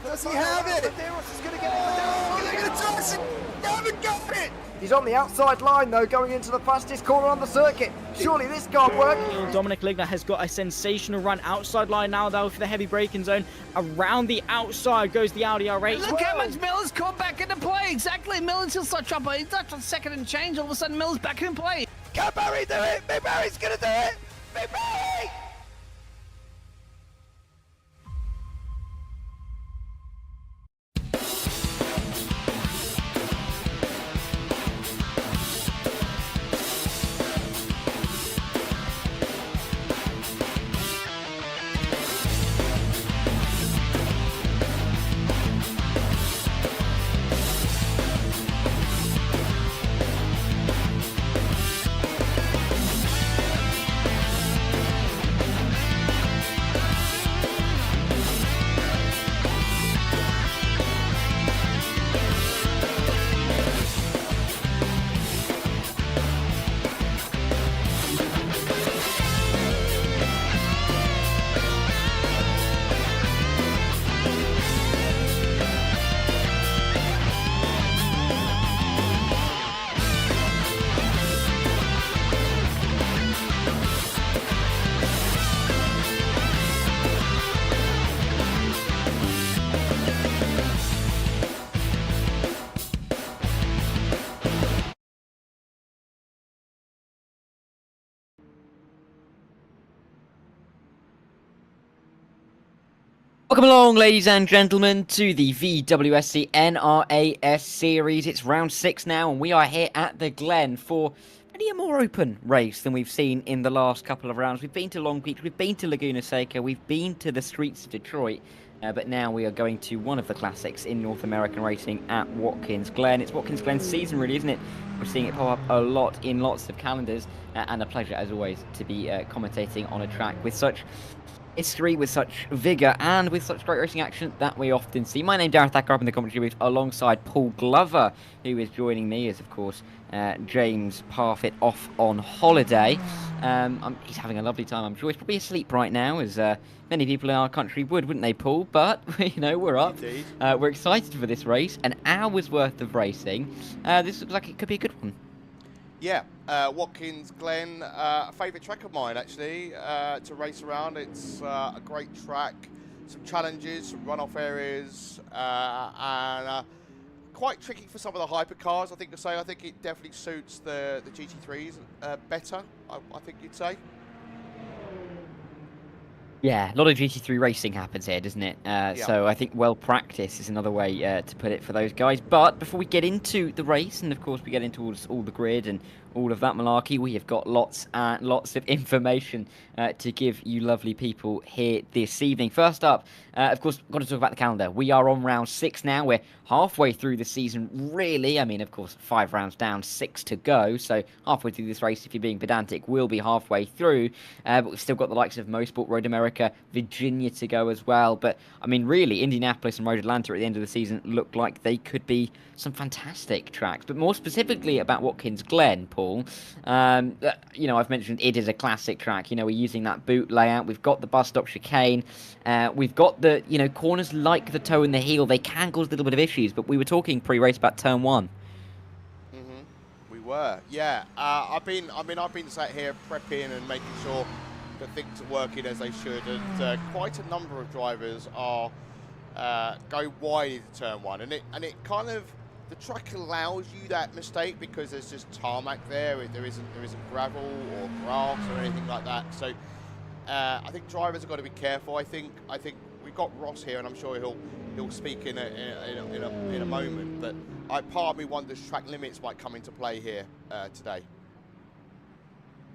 Does he have it? Medeiros is going to get it. Medeiros is going to toss it. They haven't got it! He's on the outside line, though, going into the fastest corner on the circuit. Surely this can't work. Dominic Ligner has got a sensational run outside line now, though, for the heavy braking zone. Around the outside goes the Audi R8. Look how much Miller's come back into play. Exactly. Miller's still such up. He's not on second and change. All of a sudden, Miller's back in play. Can Barry do it? Big Barry's going to do it! Big Barry! Welcome along, ladies and gentlemen, to the VWSC NARS series. It's round 6 now, and we are here at the Glen for really a more open race than we've seen in the last couple of rounds. We've been to Long Beach, we've been to Laguna Seca, we've been to the streets of Detroit, but now we are going to one of the classics in North American racing at Watkins Glen. It's Watkins Glen season, really, isn't it? We're seeing it pop up a lot in lots of calendars, and a pleasure, as always, to be commentating on a track with such history, with such vigour, and with such great racing action that we often see. My name's Dareth Thacker, up in the commentary booth alongside Paul Glover, who is joining me, as of course James Parfitt off on holiday. He's having a lovely time. I'm sure he's probably asleep right now, as many people in our country wouldn't they, Paul? But you know, we're up. We're excited for this race, an hour's worth of racing. This looks like it could be a good one. Yeah, Watkins Glen, a favourite track of mine actually to race around. It's a great track, some challenges, some runoff areas, and quite tricky for some of the hypercars. I think to say, I think it definitely suits the GT3s better. I think you'd say. Yeah, a lot of GT3 racing happens here, doesn't it? So I think well practice is another way to put it for those guys. But before we get into the race, and of course we get into all the grid and all of that malarkey, we have got lots and lots of information to give you lovely people here this evening. First up, of course, got to talk about the calendar. We are on round 6 now. We're halfway through the season, really. I mean, of course, 5 rounds down, 6 to go. So halfway through this race, if you're being pedantic, we'll be halfway through. But we've still got the likes of Motorsport, Road America, Virginia to go as well. But, I mean, really, Indianapolis and Road Atlanta at the end of the season look like they could be some fantastic tracks. But more specifically about Watkins Glen, Paul, you know, I've mentioned it is a classic track. You know, we're using that boot layout. We've got the bus stop chicane. We've got the, you know, corners like the toe and the heel. They can cause a little bit of issues, but we were talking pre-race about turn 1. We were, yeah. I've been sat here prepping and making sure that things are working as they should, and quite a number of drivers are go wide into turn 1, and it kind of, the track allows you that mistake because there's just tarmac there. There isn't gravel or grass or anything like that. So I think drivers have got to be careful. I think we've got Ross here, and I'm sure he'll speak in a moment. But part of me wonders track limits might come into play here today.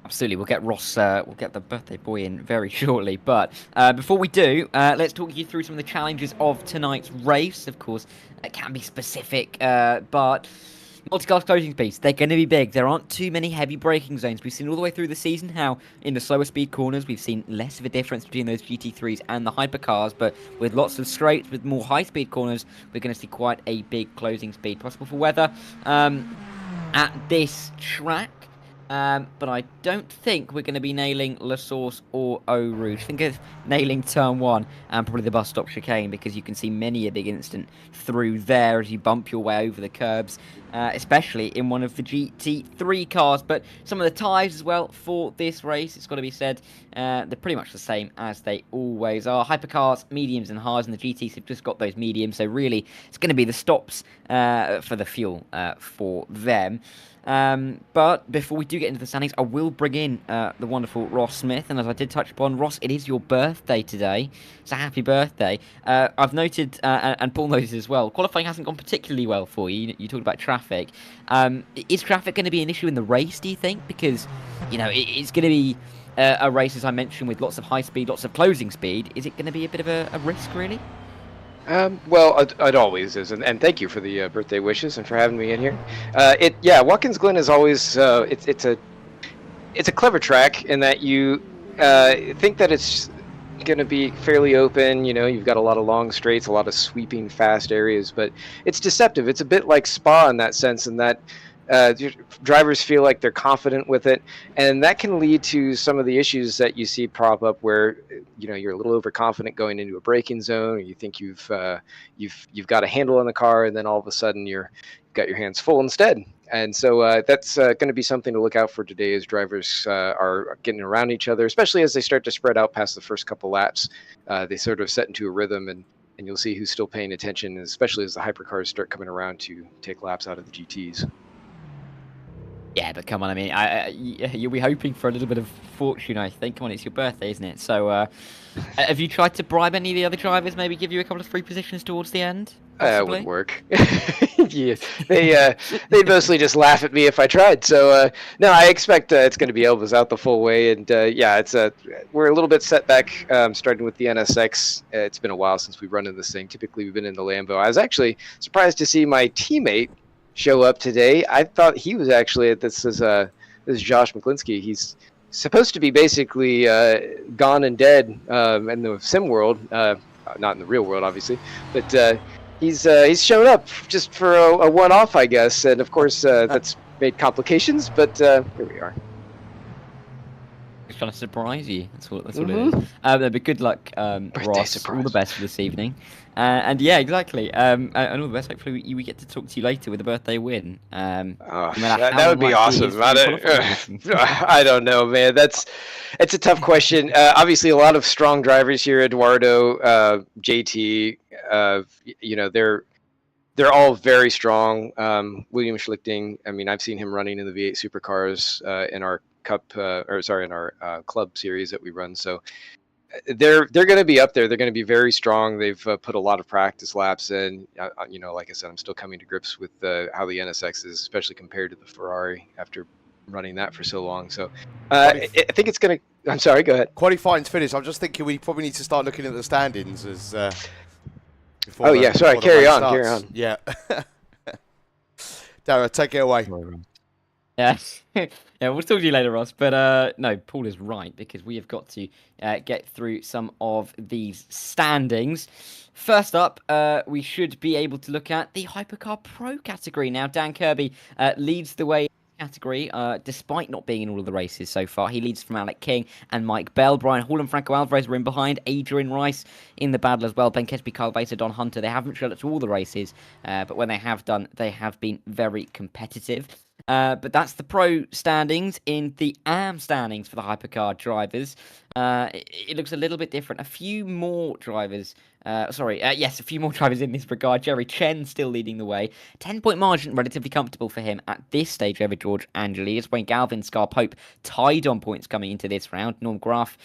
Absolutely, we'll get Ross, we'll get the birthday boy in very shortly. But before we do, let's talk you through some of the challenges of tonight's race. Of course, it can be specific, but multi-class closing speeds, they're going to be big. There aren't too many heavy braking zones. We've seen all the way through the season how in the slower speed corners we've seen less of a difference between those GT3s and the hypercars, but with lots of straights, with more high-speed corners, we're going to see quite a big closing speed. Possible for weather at this track. But I don't think we're going to be nailing La Source or Eau Rouge. Think of nailing turn 1 and probably the bus stop chicane, because you can see many a big incident through there as you bump your way over the curbs, especially in one of the GT3 cars. But some of the tyres as well for this race, it's got to be said, they're pretty much the same as they always are. Hypercars, mediums and hards, and the GTs have just got those mediums, so really it's going to be the stops for the fuel for them. But before we do get into the standings, I will bring in the wonderful Ross Smith. And as I did touch upon, Ross, it is your birthday today. So happy birthday. I've noted, and Paul noted as well, qualifying hasn't gone particularly well for you. You talked about traffic. Is traffic going to be an issue in the race, do you think? Because, it's going to be a race, as I mentioned, with lots of high speed, lots of closing speed. Is it going to be a bit of a risk, really? Well, it always is, and thank you for the birthday wishes and for having me in here. Watkins Glen is always it's a clever track in that you think that it's going to be fairly open. You've got a lot of long straights, a lot of sweeping fast areas, but it's deceptive. It's a bit like Spa in that sense, in that drivers feel like they're confident with it, and that can lead to some of the issues that you see prop up where you're a little overconfident going into a braking zone, or you think you've got a handle on the car, and then all of a sudden you've got your hands full instead. And so that's going to be something to look out for today as drivers are getting around each other, especially as they start to spread out past the first couple laps. They sort of set into a rhythm, and you'll see who's still paying attention, especially as the hypercars start coming around to take laps out of the GTs. Yeah, but come on, I mean, you'll be hoping for a little bit of fortune, I think. Come on, it's your birthday, isn't it? So, have you tried to bribe any of the other drivers, maybe give you a couple of free positions towards the end? That wouldn't work. Yeah, they mostly just laugh at me if I tried. So, no, I expect it's going to be Elvis out the full way. And, we're a little bit set back, starting with the NSX. It's been a while since we've run in this thing. Typically, we've been in the Lambo. I was actually surprised to see my teammate show up today. I thought he was actually this is Josh McClinsky. He's supposed to be basically gone and dead in the sim world, not in the real world, obviously, but he's shown up just for a one-off, I guess, and of course that's made complications. But here we are. He's trying to surprise you. That's what it is. But good luck, Ross. Surprise. All the best for this evening. And yeah, exactly. And all the best. Hopefully, we get to talk to you later with a birthday win. That would be awesome. I don't know, man. It's a tough question. Obviously, a lot of strong drivers here. Eduardo, JT. They're all very strong. William Schlichting. I mean, I've seen him running in the V8 supercars in our in our club series that we run. So they're going to be up there. They're going to be very strong. They've put a lot of practice laps in. Like I said, I'm still coming to grips with how the NSX is, especially compared to the Ferrari after running that for so long. So I think it's going to. I'm sorry. Go ahead. Qualifying's finished. I'm just thinking we probably need to start looking at the standings as. Sorry. Carry on. Yeah. Dara, take it away. Yeah, yeah, we'll talk to you later, Ross. But no, Paul is right, because we have got to get through some of these standings. First up, we should be able to look at the Hypercar Pro category. Now, Dan Kirby leads the way category, despite not being in all of the races so far. He leads from Alec King and Mike Bell. Brian Hall and Franco Alvarez were in behind. Adrian Rice in the battle as well. Ben Kesby, Carl Vaser, Don Hunter. They haven't shown up to all the races, but when they have done, they have been very competitive. But that's the pro standings. In the AM standings for the hypercar drivers, it looks a little bit different. A few more drivers. A few more drivers in this regard. Jerry Chen still leading the way. 10-point margin, relatively comfortable for him at this stage over George Angeli. Wayne Galvin, Scar Pope tied on points coming into this round. Norm Graf,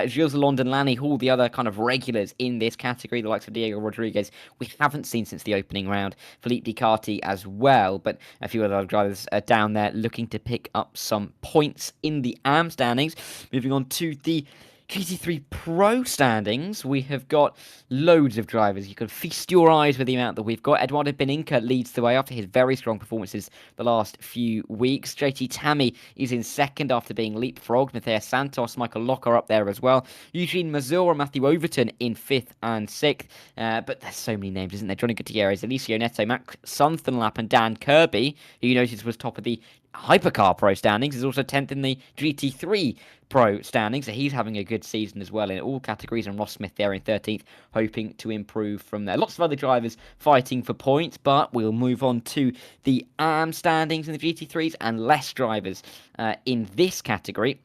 Gilles London, Lanny Hall, the other kind of regulars in this category, the likes of Diego Rodriguez, we haven't seen since the opening round. Philippe Ducati as well, but a few other drivers down there looking to pick up some points in the AM standings. Moving on to the GT3 Pro standings, we have got loads of drivers. You can feast your eyes with the amount that we've got. Eduardo Beninca leads the way after his very strong performances the last few weeks. JT Tammy is in second after being leapfrogged. Matthias Santos, Michael Locker up there as well. Eugene Mazur and Matthew Overton in 5th and 6th. But there's so many names, isn't there? Johnny Gutierrez, Alicio Neto, Max Sunthunlap and Dan Kirby, who you noticed was top of the Hypercar Pro standings. He's also 10th in the GT3 Pro standings, so he's having a good season as well in all categories, and Ross Smith there in 13th, hoping to improve from there. Lots of other drivers fighting for points, but we'll move on to the AM standings in the GT3s, and less drivers in this category,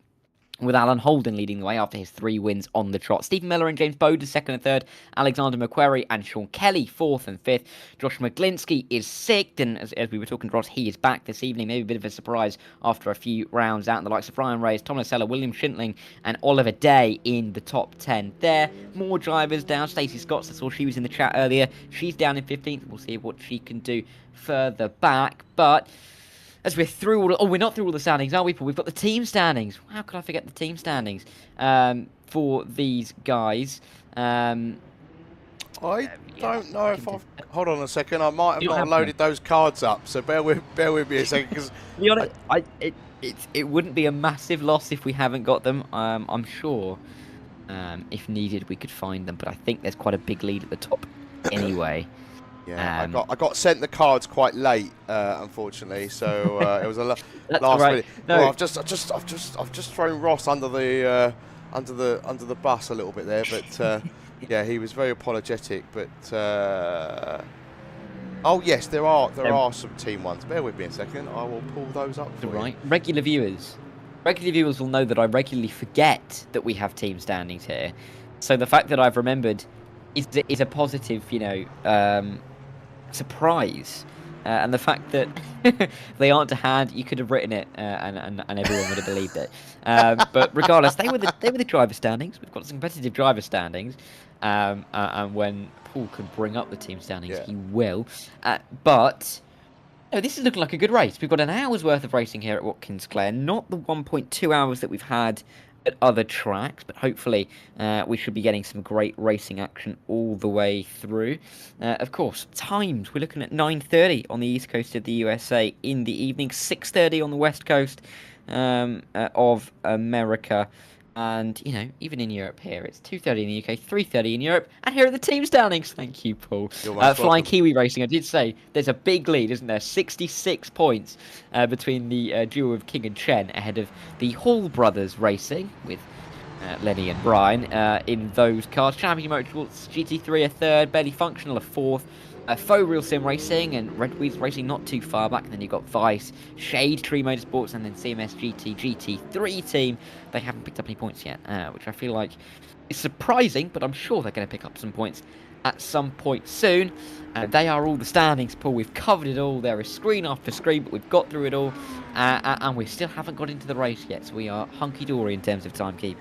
with Alan Holden leading the way after his 3 wins on the trot. Stephen Miller and James Bode 2nd and 3rd. Alexander McQuarrie and Sean Kelly 4th and 5th. Josh McGlinskey is 6th, and as we were talking to Ross, he is back this evening. Maybe a bit of a surprise after a few rounds out. And the likes of Ryan Reyes, Tom Lasella, William Schintling and Oliver Day in the top 10 there. More drivers down. Stacey Scott, I saw she was in the chat earlier. She's down in 15th. We'll see what she can do further back. But as we're through all... Oh, we're not through all the standings, are we, Paul? We've got the team standings. How could I forget the team standings for these guys? I don't know if I've... Hold on a second. I might have not loaded those cards up, so bear with me a second. Cause to be honest, it wouldn't be a massive loss if we haven't got them. I'm sure if needed we could find them, but I think there's quite a big lead at the top anyway. Yeah, I got sent the cards quite late, unfortunately. So it was a last minute. No. Well, I've just thrown Ross under the bus a little bit there, but yeah, he was very apologetic. But oh yes, there are some team ones. Bear with me a second. I will pull those up for you. Regular viewers will know that I regularly forget that we have team standings here. So the fact that I've remembered is a positive, surprise, and the fact that they aren't to hand, you could have written it, and everyone would have believed it. But regardless, they were the driver standings. We've got some competitive driver standings, and when Paul can bring up the team standings, he will. But this is looking like a good race. We've got an hour's worth of racing here at Watkins Glen, not the 1.2 hours that we've had at other tracks, but hopefully we should be getting some great racing action all the way through. Of course, times, we're looking at 9:30 on the east coast of the USA in the evening, 6:30 on the west coast of America, and even in Europe here it's 2:30 in the UK, 3:30 in Europe, and here are the team standings. Thank you, Paul. Flying Kiwi Racing, I did say there's a big lead, isn't there? 66 points between the duo of King and Chen, ahead of the Hall brothers Racing with Lenny and Brian in those cars. Champion Motorsports GT3 a 3rd, Barely Functional a 4th, Faux Real Sim Racing and Red Wheels Racing not too far back. And then you've got Vice, Shade Tree Motorsports, and then CMS GT3 team. They haven't picked up any points yet, which I feel like is surprising, but I'm sure they're going to pick up some points at some point soon. They are all the standings, Paul. We've covered it all. There is screen after screen, but we've got through it all, and we still haven't got into the race yet, so we are hunky-dory in terms of timekeeping.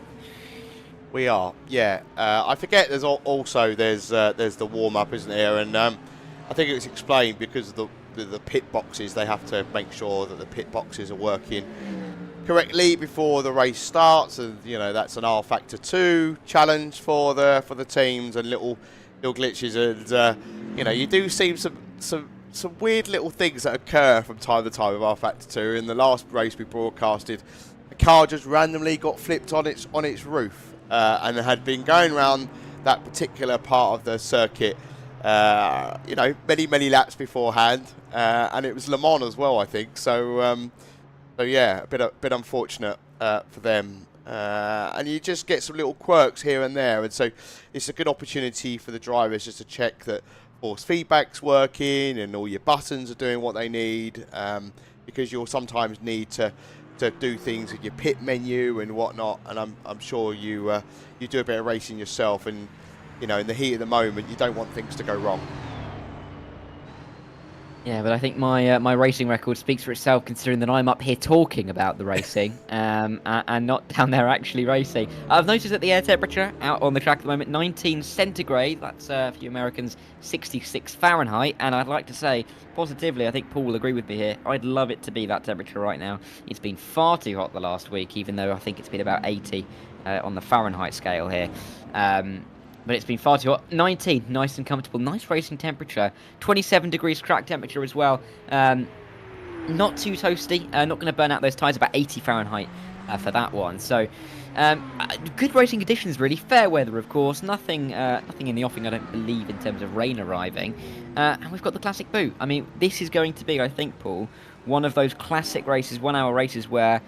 We are, yeah. I forget there's the warm-up, isn't there? And I think it was explained because of the pit boxes. They have to make sure that the pit boxes are working correctly before the race starts, and that's an R Factor 2 challenge for the teams, and little glitches, and you do see some weird little things that occur from time to time with R Factor 2. In the last race we broadcasted, a car just randomly got flipped on its roof, and had been going around that particular part of the circuit many laps beforehand, and it was Le Mans as well, I think. So yeah, a bit unfortunate for them, and you just get some little quirks here and there, and so it's a good opportunity for the drivers just to check that force feedback's working and all your buttons are doing what they need, because you'll sometimes need to do things with your pit menu and whatnot. And I'm sure you do a bit of racing yourself, and in the heat of the moment, you don't want things to go wrong. Yeah, but I think my racing record speaks for itself, considering that I'm up here talking about the racing and not down there actually racing. I've noticed that the air temperature out on the track at the moment, 19 centigrade. That's for you Americans, 66 Fahrenheit. And I'd like to say, positively, I think Paul will agree with me here, I'd love it to be that temperature right now. It's been far too hot the last week, even though I think it's been about 80 on the Fahrenheit scale here. But it's been far too hot. 19, nice and comfortable. Nice racing temperature. 27 degrees track temperature as well. Not too toasty. Not going to burn out those tyres. About 80 Fahrenheit for that one. So, good racing conditions, really. Fair weather, of course. Nothing in the offing, I don't believe, in terms of rain arriving. And we've got the classic boot. I mean, this is going to be, I think, Paul, one of those classic races, 1 hour races where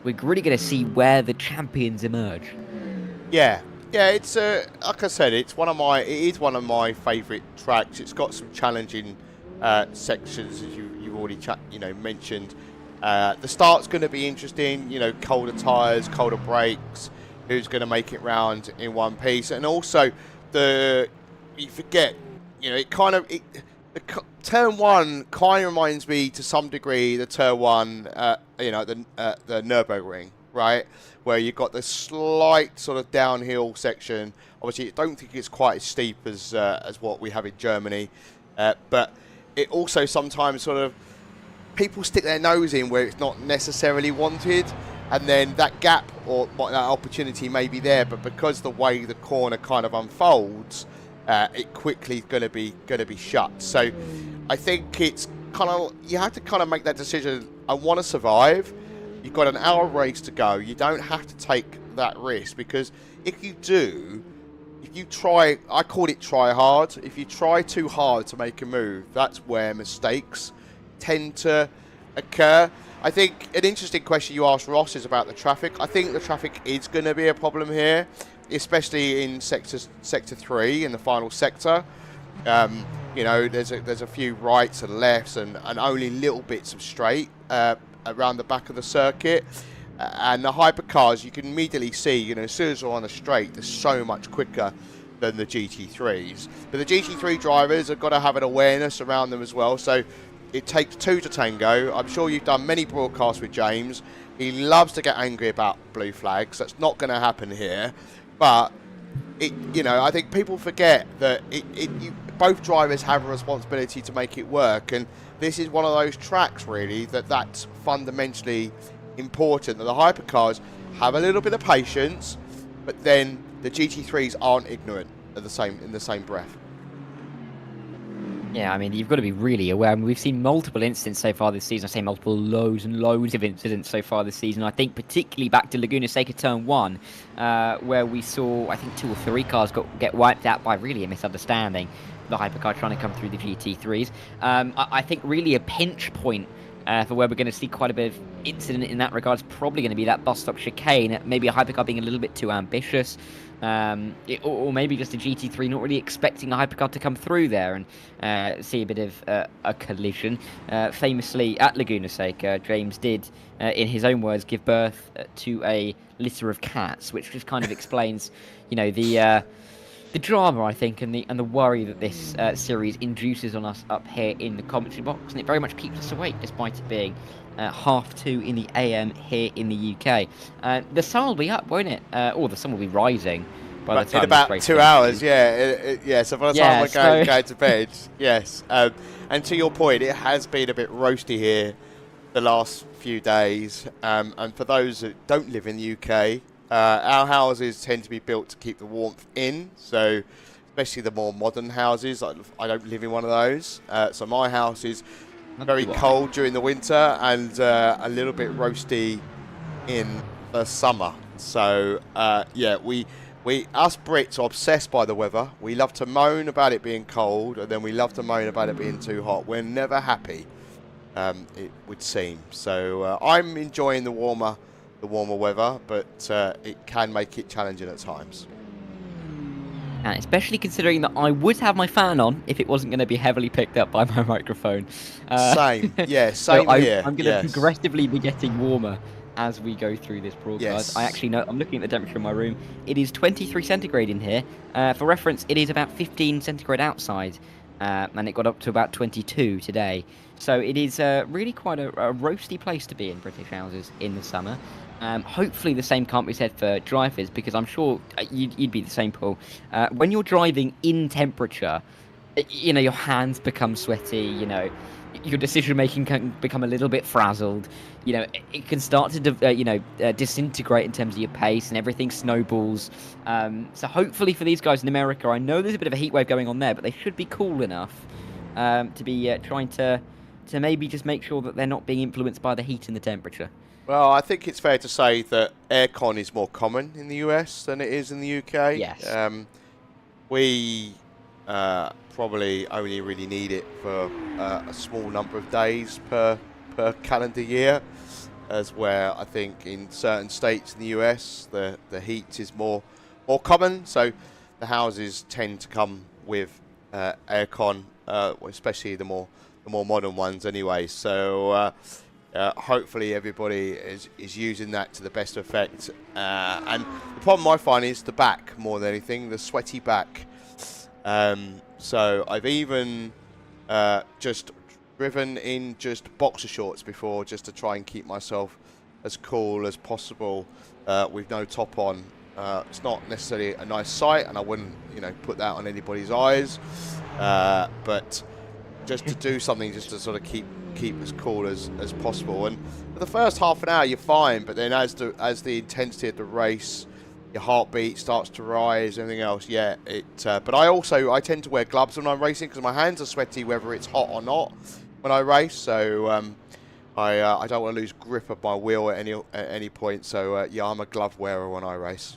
we're really going to see where the champions emerge. Yeah, it's like I said, it is one of my favourite tracks. It's got some challenging sections, as you've already mentioned. The start's going to be interesting. Colder tyres, colder brakes. Who's going to make it round in one piece? And also, you forget, turn 1 kind of reminds me to some degree the turn 1, the Nürburgring, right? Where you've got the slight sort of downhill section. Obviously, I don't think it's quite as steep as what we have in Germany, but it also sometimes sort of people stick their nose in where it's not necessarily wanted, and then that gap or that opportunity may be there, but because the way the corner kind of unfolds, it quickly is going to be shut. So I think it's kind of, you have to kind of make that decision. I want to survive. You've got an hour race to go. You don't have to take that risk, because if you do, if you try, I call it try hard. If you try too hard to make a move, that's where mistakes tend to occur. I think an interesting question you asked Ross is about the traffic. I think the traffic is going to be a problem here, especially in sector 3 in the final sector. There's a few rights and lefts and only little bits of straight around the back of the circuit. And the hypercars, you can immediately see, as soon as they're on the straight, they're so much quicker than the GT3s. But the GT3 drivers have got to have an awareness around them as well. So it takes 2 to tango. I'm sure you've done many broadcasts with James. He loves to get angry about blue flags. That's not going to happen here. But I think people forget that both drivers have a responsibility to make it work, and this is one of those tracks really that's fundamentally important. That the hypercars have a little bit of patience, but then the GT3s aren't ignorant in the same breath. Yeah, I mean, you've got to be really aware. I mean, we've seen multiple incidents so far this season. I say multiple, loads and loads of incidents so far this season. I think particularly back to Laguna Seca Turn 1, where we saw, I think, 2 or 3 cars get wiped out by really a misunderstanding. The hypercar trying to come through the GT3s. I think really a pinch point for where we're going to see quite a bit of incident in that regard is probably going to be that bus stop chicane. Maybe a hypercar being a little bit too ambitious. Or maybe just a GT3 not really expecting a hypercar to come through there and see a bit of a collision. Famously at Laguna Seca, James did, in his own words, give birth to a litter of cats, which just kind of explains, the drama, I think, and the worry that this series induces on us up here in the commentary box, and it very much keeps us awake despite it being 2:30 in the AM here in the UK. The sun will be up, won't it? Or the sun will be rising by the time. In about 2 hours, yeah. So by the time we're going to bed, yes. And to your point, it has been a bit roasty here the last few days. And for those that don't live in the UK, our houses tend to be built to keep the warmth in. So especially the more modern houses, I don't live in one of those. So my house is very cold during the winter and a little bit roasty in the summer. So we us Brits are obsessed by the weather. We love to moan about it being cold, and then we love to moan about it being too hot. We're never happy, it would seem. So I'm enjoying the warmer weather, but it can make it challenging at times. And especially considering that I would have my fan on if it wasn't going to be heavily picked up by my microphone. Same, yeah, same so here. I'm going to progressively be getting warmer as we go through this broadcast. Yes. I actually know, I'm looking at the temperature in my room. It is 23 centigrade in here. For reference, it is about 15 centigrade outside, and it got up to about 22 today. So it is really quite a roasty place to be in British houses in the summer. Hopefully the same can't be said for drivers, because I'm sure you'd be the same, Paul. When you're driving in temperature, your hands become sweaty, your decision making can become a little bit frazzled. It can start to disintegrate in terms of your pace, and everything snowballs. So hopefully for these guys in America, I know there's a bit of a heat wave going on there, but they should be cool enough to be trying to maybe just make sure that they're not being influenced by the heat and the temperature. Well, I think it's fair to say that aircon is more common in the US than it is in the UK. Yes. We probably only really need it for a small number of days per per calendar year, as where I think in certain states in the US the heat is more common, so the houses tend to come with aircon, especially the more modern ones anyway. So hopefully everybody is using that to the best effect. And the problem I find is the back more than anything, the sweaty back. So I've even just driven in just boxer shorts before, just to try and keep myself as cool as possible with no top on. It's not necessarily a nice sight, and I wouldn't, put that on anybody's eyes. But just to do something, just to sort of keep as cool as possible. And for the first half an hour, you're fine, but then as the intensity of the race, your heartbeat starts to rise, everything else. Yeah, but I tend to wear gloves when I'm racing because my hands are sweaty, whether it's hot or not, when I race. So I don't want to lose grip of my wheel at any point. So yeah, I'm a glove wearer when I race.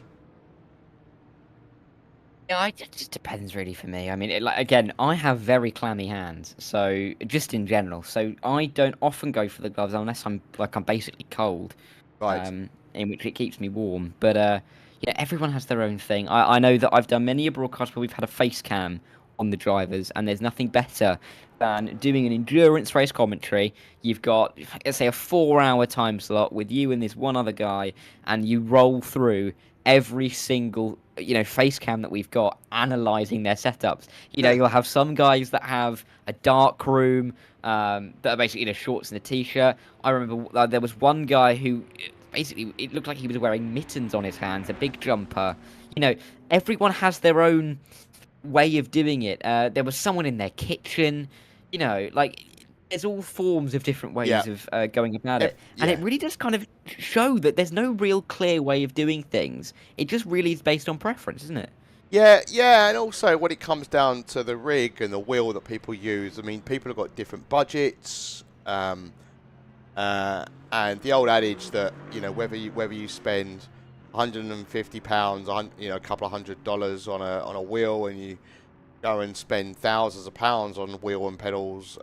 Yeah, it just depends really for me. I mean, again, I have very clammy hands, so just in general. So I don't often go for the gloves unless I'm basically cold, right? In which it keeps me warm. But yeah, everyone has their own thing. I know that I've done many a broadcast where we've had a face cam on the drivers, and there's nothing better than doing an endurance race commentary. You've got, let's say, a 4-hour time slot with you and this one other guy, and you roll through every single face cam that we've got, analyzing their setups. You'll have some guys that have a dark room that are basically in a shorts and a t-shirt. I remember there was one guy who basically, it looked like he was wearing mittens on his hands, a big jumper. Everyone has their own way of doing it. There was someone in their kitchen. There's all forms of different ways of going about it. And it really does kind of show that there's no real clear way of doing things. It just really is based on preference, isn't it? Yeah, and also when it comes down to the rig and the wheel that people use, I mean, people have got different budgets. And the old adage that, whether you spend £150, a couple of $100 on a wheel, and you go and spend thousands of pounds on wheel and pedals,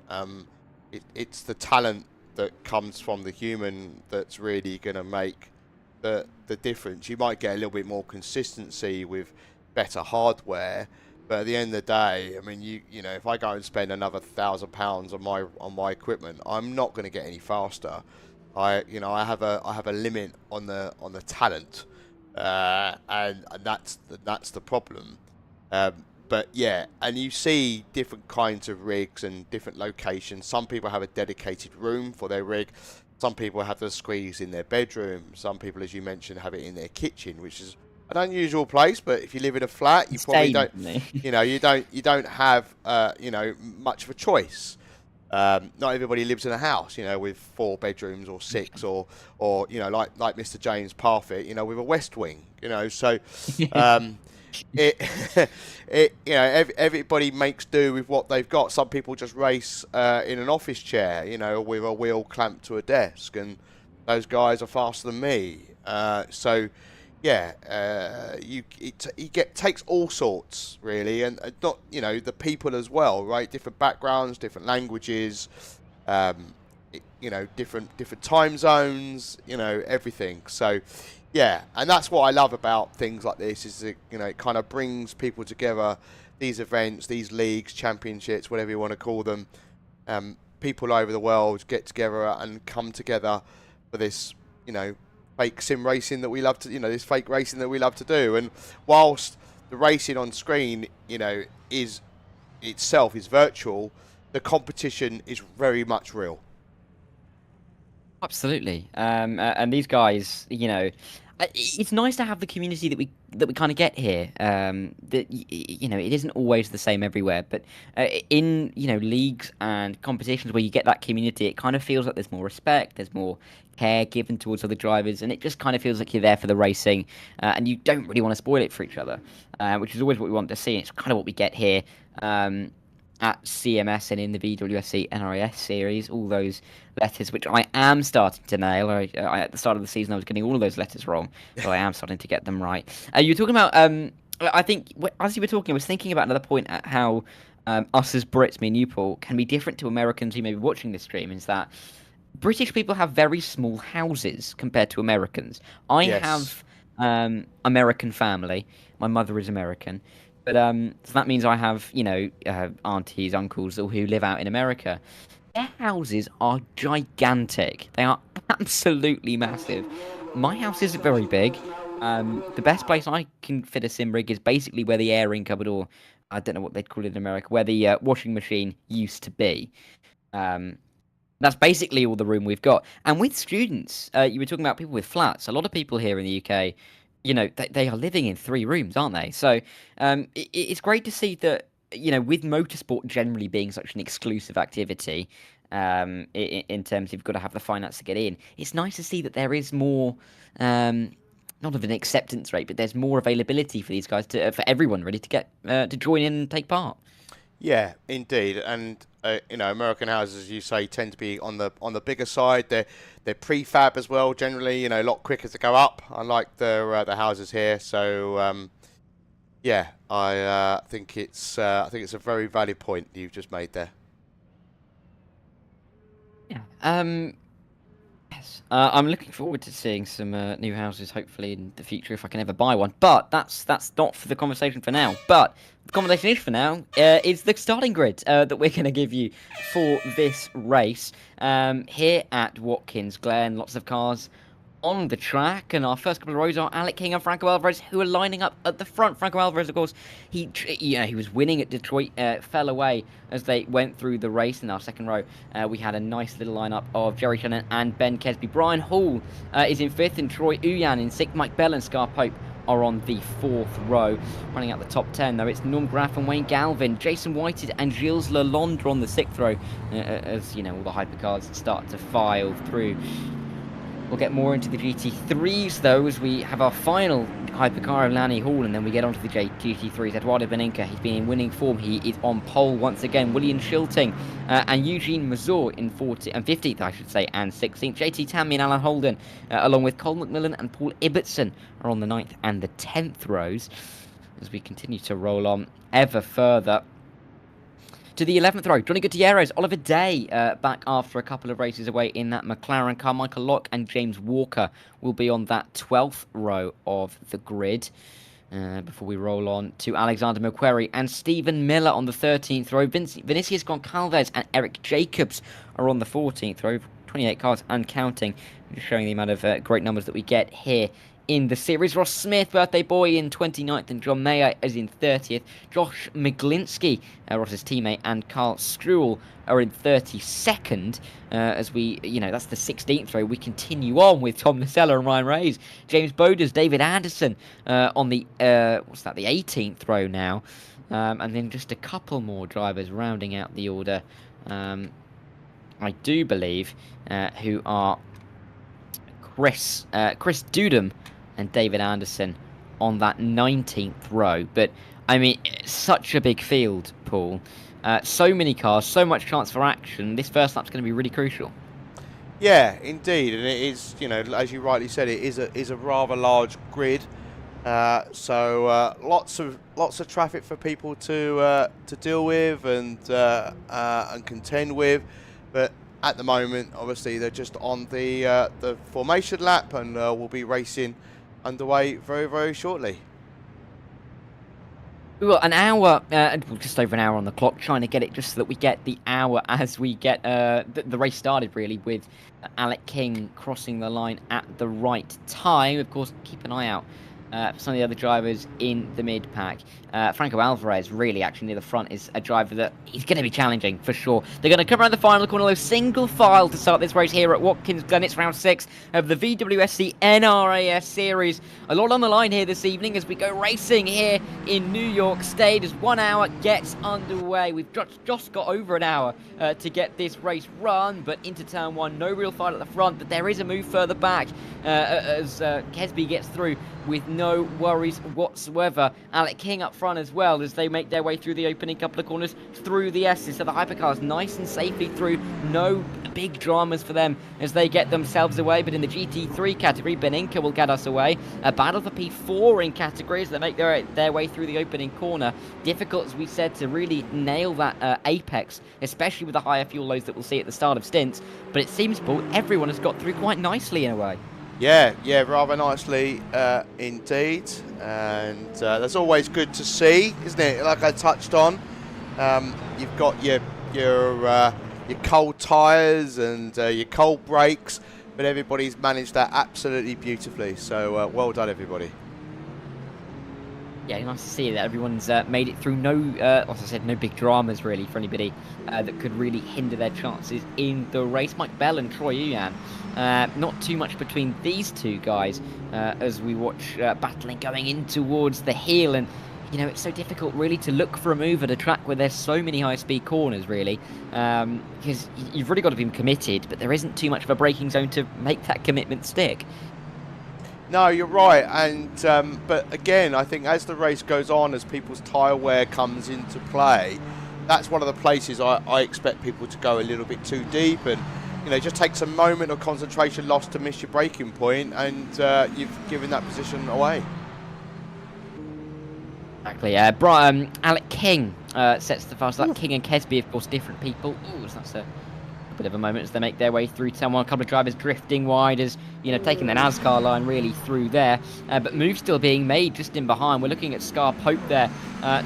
it's the talent that comes from the human that's really going to make the difference. You might get a little bit more consistency with better hardware, but at the end of the day, I mean, if I go and spend another £1,000 on my equipment, I'm not going to get any faster. I have a limit on the talent, and that's the problem. But yeah, and you see different kinds of rigs and different locations. Some people have a dedicated room for their rig. Some people have the squeeze in their bedroom. Some people, as you mentioned, have it in their kitchen, which is an unusual place. But if you live in a flat, you probably don't. You don't have much of a choice. Not everybody lives in a house, with 4 bedrooms or 6, or like Mr. James Parfitt, with a west wing, So. Everybody makes do with what they've got. Some people just race in an office chair, with a wheel clamped to a desk, and those guys are faster than me. So, yeah, takes all sorts really, and not the people as well, right? Different backgrounds, different languages, different time zones, everything. So. Yeah, and that's what I love about things like this, is it kind of brings people together. These events, these leagues, championships, whatever you want to call them, people over the world get together and come together for this, fake sim racing that we love to, this fake racing that we love to do. And whilst the racing on screen, is itself is virtual, the competition is very much real. Absolutely, and these guys, it's nice to have the community that we kind of get here. That it isn't always the same everywhere, but in leagues and competitions where you get that community, it kind of feels like there's more respect, there's more care given towards other drivers, and it just kind of feels like you're there for the racing, and you don't really want to spoil it for each other, which is always what we want to see. It's kind of what we get here. At CMS and in the VWSC NARS series, all those letters, which I am starting to nail. At the start of the season, I was getting all of those letters wrong, but I am starting to get them right. You were talking about, I think, as you were talking, I was thinking about another point at how us as Brits, me and you, Paul, can be different to Americans who may be watching this stream, is that British people have very small houses compared to Americans. I Yes. have American family. My mother is American. But so that means I have, aunties, uncles who live out in America. Their houses are gigantic. They are absolutely massive. My house isn't very big. The best place I can fit a sim rig is basically where the airing cupboard, or I don't know what they'd call it in America, where the washing machine used to be. That's basically all the room we've got. And with students, you were talking about people with flats. A lot of people here in the UK, they are living in 3 rooms, aren't they? So it's great to see that, with motorsport generally being such an exclusive activity, in terms of you've got to have the finance to get in, it's nice to see that there is more, not of an acceptance rate, but there's more availability for these guys, for everyone really, to get to join in and take part. Yeah, indeed, and American houses, as you say, tend to be on the bigger side. They're prefab as well. Generally, a lot quicker to go up, unlike the houses here. So, yeah, I think it's a very valid point you've just made there. Yeah. Yes. I'm looking forward to seeing some new houses, hopefully in the future, if I can ever buy one. But that's not for the conversation for now. But the conversation is for now is the starting grid that we're going to give you for this race here at Watkins Glen. Lots of cars on the track, and our first couple of rows are Alec King and Franco Alvarez, who are lining up at the front. Franco Alvarez, of course, he was winning at Detroit, fell away as they went through the race. In our second row, we had a nice little lineup of Jerry Shannon and Ben Kesby. Brian Hall is in 5th, and Troy Uyan in 6th. Mike Bell and Scar Pope are on the 4th row. Running out the top 10, though, it's Norm Graff and Wayne Galvin, Jason Whited and Gilles Lalonde on the 6th row, as all the hypercars start to file through. We'll get more into the GT3s, though, as we have our final hypercar of Lanny Hall, and then we get onto the GT3s. Eduardo Beninca, he's been in winning form. He is on pole once again. William Shilting and Eugene Mazur in 15th, I should say, and 16th. JT Tammy and Alan Holden, along with Cole McMillan and Paul Ibbotson, are on the 9th and the 10th rows, as we continue to roll on ever further to the 11th row. Johnny Gutierrez, Oliver Day, back after a couple of races away in that McLaren car. Michael Locke and James Walker will be on that 12th row of the grid. Before we roll on to Alexander McQuarrie and Stephen Miller on the 13th row. Vinicius Goncalves and Eric Jacobs are on the 14th row. 28 cars and counting. Just showing the amount of great numbers that we get here in the series. Ross Smith, birthday boy, in 29th, and John Mayer is in 30th. Josh Miglinski, Ross's teammate, and Carl Struhl are in 32nd. As we, that's the 16th row. We continue on with Tom Nacella and Ryan Reyes. James Boders, David Anderson on the, the 18th row now. And then just a couple more drivers rounding out the order, I do believe, who are Chris Dudham and David Anderson on that 19th row. But, I mean, such a big field, Paul. So many cars, so much chance for action. This first lap's going to be really crucial. Yeah, indeed. And it is, as you rightly said, it is a rather large grid. So lots of traffic for people to deal with and contend with. But at the moment, obviously, they're just on the formation lap, and we'll be racing underway very, very shortly. Well, an hour, just over an hour on the clock, trying to get it just so that we get the hour as we get the race started, really, with Alec King crossing the line at the right time. Of course, keep an eye out for some of the other drivers in the mid-pack. Franco Alvarez, really, actually, near the front, is a driver that he's going to be challenging, for sure. They're going to come around the final corner, though, single file to start this race here at Watkins Glen. It's round 6 of the VWSC NARS series. A lot on the line here this evening as we go racing here in New York State as 1 hour gets underway. We've just got over an hour to get this race run, but into turn 1, no real fight at the front, but there is a move further back as Kesby gets through with no worries whatsoever. Alec King up front as well as they make their way through the opening couple of corners through the S's. So the Hypercars nice and safely through. No big dramas for them as they get themselves away. But in the GT3 category, Beninka will get us away. A battle for P4 in categories. They make their way through the opening corner. Difficult, as we said, to really nail that apex, especially with the higher fuel loads that we'll see at the start of stints. But it seems, Paul, everyone has got through quite nicely in a way. Yeah, rather nicely indeed, and that's always good to see, isn't it? Like I touched on, you've got your cold tyres and your cold brakes, but everybody's managed that absolutely beautifully. So well done, everybody. Yeah, nice to see that everyone's made it through. No, as I said, no big dramas really for anybody that could really hinder their chances in the race. Mike Bell and Troy Uyan. Not too much between these two guys as we watch battling going in towards the hill. And, you know, it's so difficult really to look for a move at a track where there's so many high-speed corners, really. Because you've really got to be committed, but there isn't too much of a braking zone to make that commitment stick. No, you're right, and but again, I think as the race goes on, as people's tyre wear comes into play, that's one of the places I expect people to go a little bit too deep, and you know, it just takes a moment of concentration lost to miss your braking point, and you've given that position away. Exactly. Alec King sets the fast lap. King and Kesby, of course, different people. Ooh, so that's a bit of a moment as they make their way through turn one. A couple of drivers drifting wide as, you know, taking the NASCAR line really through there. But moves still being made just in behind. We're looking at Scar Pope there,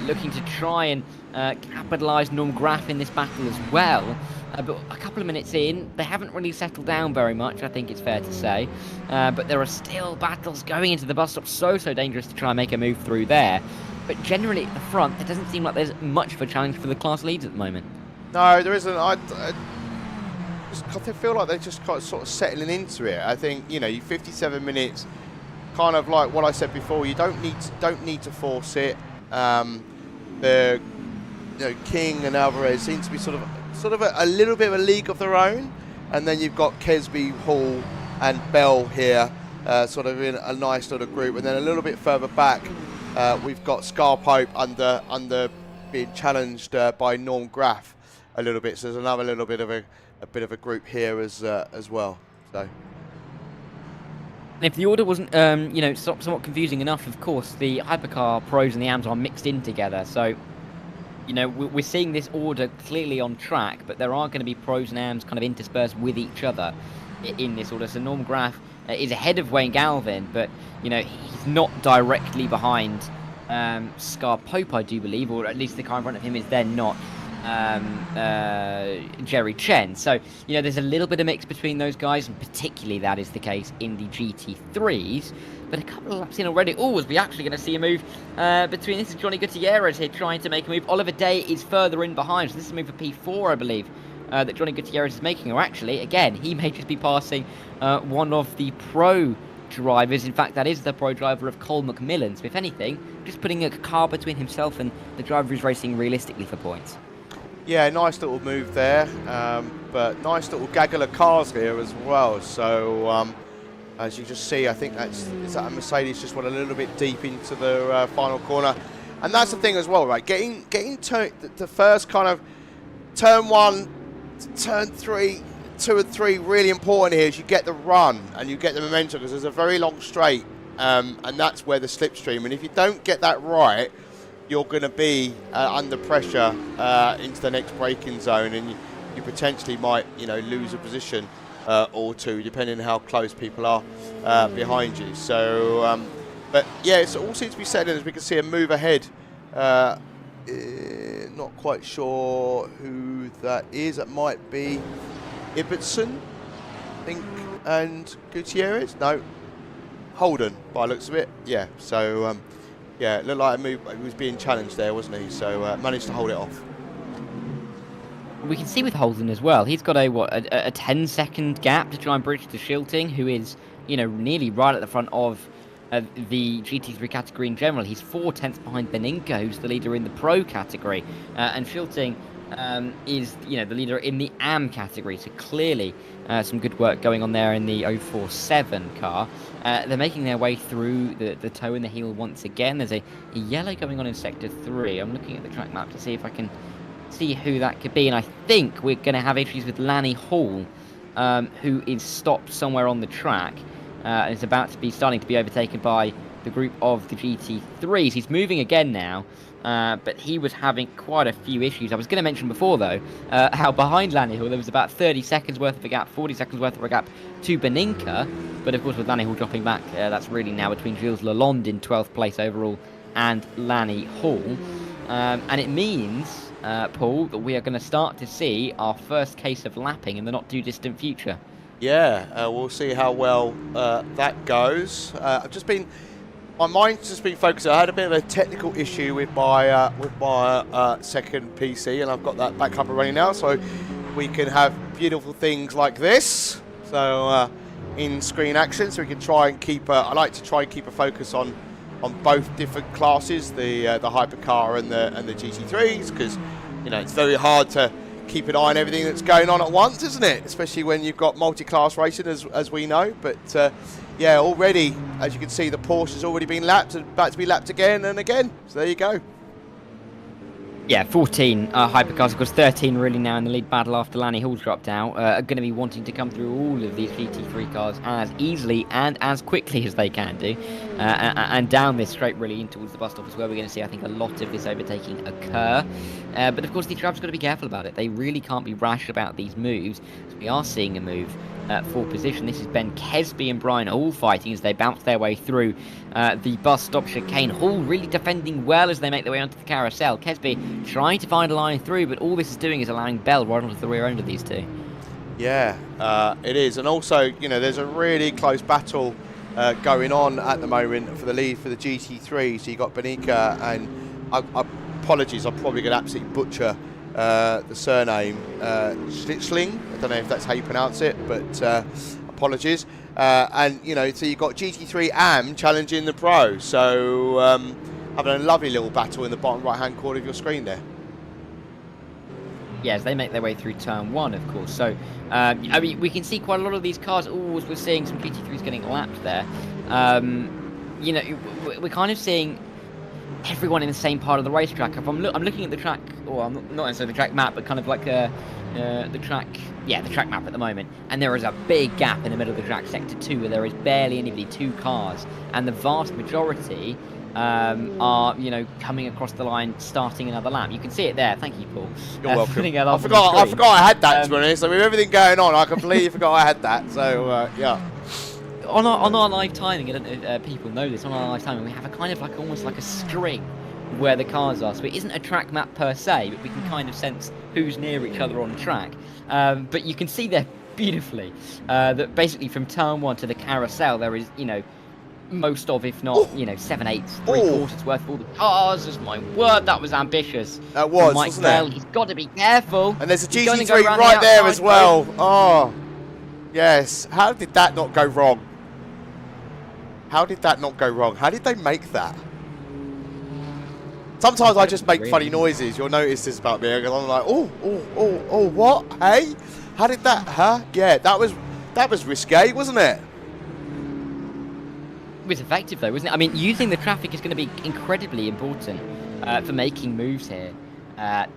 looking to try and capitalise Norm Graff in this battle as well. But a couple of minutes in, they haven't really settled down very much, I think it's fair to say. But there are still battles going into the bus stop. So dangerous to try and make a move through there. But generally at the front, it doesn't seem like there's much of a challenge for the class leads at the moment. No, there isn't. I feel like they're just kind of sort of settling into it. I think, you know, 57 minutes, kind of like what I said before. You don't need to force it. The King and Alvarez seem to be sort of a little bit of a league of their own, and then you've got Kesby, Hall, and Bell here, sort of in a nice little group, and then a little bit further back, we've got Scar Pope under being challenged by Norm Graff a little bit. So there's another little bit of a group here as well. So if the order wasn't somewhat confusing enough, of course the Hypercar pros and the AMs are mixed in together. So, you know, we're seeing this order clearly on track, but there are going to be pros and AMs kind of interspersed with each other in this order. So Norm Graff is ahead of Wayne Galvin, but, you know, he's not directly behind Scar Pope, I do believe, or at least the car in front of him is then not Jerry Chen. So, you know, there's a little bit of mix between those guys, and particularly that is the case in the GT3s. But a couple of laps in already. Oh, was we actually going to see a move between this and Johnny Gutierrez here trying to make a move. Oliver Day is further in behind, so this is a move for P4, I believe, that Johnny Gutierrez is making. Or actually, again, he may just be passing one of the pro drivers. In fact, that is the pro driver of Cole McMillan. So if anything, just putting a car between himself and the driver who's racing realistically for points. Yeah, nice little move there, but nice little gaggle of cars here as well. So as you just see, I think is that a Mercedes just went a little bit deep into the final corner, and that's the thing as well, right? Getting the first kind of turn one, turn three, 2 and 3 really important here. Is you get the run and you get the momentum, because there's a very long straight, and that's where the slipstream. And if you don't get that right, you're going to be under pressure into the next braking zone, and you potentially might, you know, lose a position or two, depending on how close people are behind you. So, but yeah, it all seems to be settling as we can see a move ahead. Not quite sure who that is. It might be Ibbotson, I think, and Gutierrez. No, Holden, by the looks of it. Yeah. So. Yeah, it looked like a move. He was being challenged there, wasn't he? So managed to hold it off. We can see with Holden as well. He's got a 10-second gap to try and bridge to Shilting, who is, you know, nearly right at the front of the GT3 category in general. He's 4 tenths behind Beninka, who's the leader in the pro category, and Shilting is, you know, the leader in the AM category. So clearly some good work going on there in the 047 car. They're making their way through the toe and the heel once again. There's a yellow going on in Sector 3. I'm looking at the track map to see if I can see who that could be. And I think we're going to have issues with Lanny Hall, who is stopped somewhere on the track. And is about to be starting to be overtaken by the group of the GT3s. He's moving again now, but he was having quite a few issues. I was going to mention before, though, how behind Lanny Hall there was about 30 seconds worth of a gap, 40 seconds worth of a gap to Beninka. But of course, with Lanny Hall dropping back, that's really now between Gilles Lalonde in 12th place overall and Lanny Hall. And it means, Paul, that we are going to start to see our first case of lapping in the not too distant future. Yeah, we'll see how well that goes. My mind's just been focused. I had a bit of a technical issue with my second PC, and I've got that back up and running now, so we can have beautiful things like this. So in screen action, so we can try and keep. I like to try and keep a focus on both different classes, the hypercar and the GT3s, because you know it's very hard to keep an eye on everything that's going on at once, isn't it? Especially when you've got multi-class racing, as we know. But yeah, already, as you can see, the Porsche has already been lapped and about to be lapped again and again. So there you go. Yeah, 14 hypercars, of course 13 really now in the lead battle after Lanny Hall's dropped out, are going to be wanting to come through all of these GT3 cars as easily and as quickly as they can do, and down this straight really in towards the bus stop is where we're going to see, I think, a lot of this overtaking occur. But of course these drivers have got to be careful about it. They really can't be rash about these moves. So we are seeing a move for position. This is Ben Kesby and Brian Hall fighting as they bounce their way through the bus stop chicane. Hall really defending well as they make their way onto the carousel. Kesby trying to find a line through, but all this is doing is allowing Bell right onto the rear end of these two. Yeah, it is. And also, you know, there's a really close battle going on at the moment for the lead for the GT3. So you got Beninka and apologies, I'm probably going to absolutely butcher the surname, Schlitzling. I don't know if that's how you pronounce it, but apologies. And, you know, so you've got GT3 AM challenging the Pro. So having a lovely little battle in the bottom right-hand corner of your screen there. Yeah, as they make their way through turn one, of course. So, I mean, we can see quite a lot of these cars. Always we're seeing some GT3s getting lapped there. You know, we're kind of seeing everyone in the same part of the racetrack. If I'm looking at the track, or I'm not necessarily the track map, but kind of like the track map at the moment, and there is a big gap in the middle of the track, sector 2, where there is barely anybody, 2 cars, and the vast majority are, you know, coming across the line, starting another lap. You can see it there. Thank you, Paul. You're welcome. I forgot I had that, to be honest. I mean, with everything going on, I completely forgot I had that. So yeah. On our live timing, I don't know if people know this, on our live timing we have a kind of like almost like a string where the cars are, so it isn't a track map per se, but we can kind of sense who's near each other on track. But you can see there beautifully that basically from turn 1 to the carousel there is, you know, most of, if not, you know, 7/8, 3/4 worth of all the cars. Just my word, that was ambitious. That was, Mike Bell, he's got to be careful. And there's a GT3 right there as well. Oh, yes. How did that not go wrong? How did that not go wrong? How did they make that? Sometimes I just make funny noises. You'll notice this about me. Because I'm like, oh, what? Hey? How did that, huh? Yeah, that was risque, wasn't it? It was effective though, wasn't it? I mean, using the traffic is going to be incredibly important for making moves here.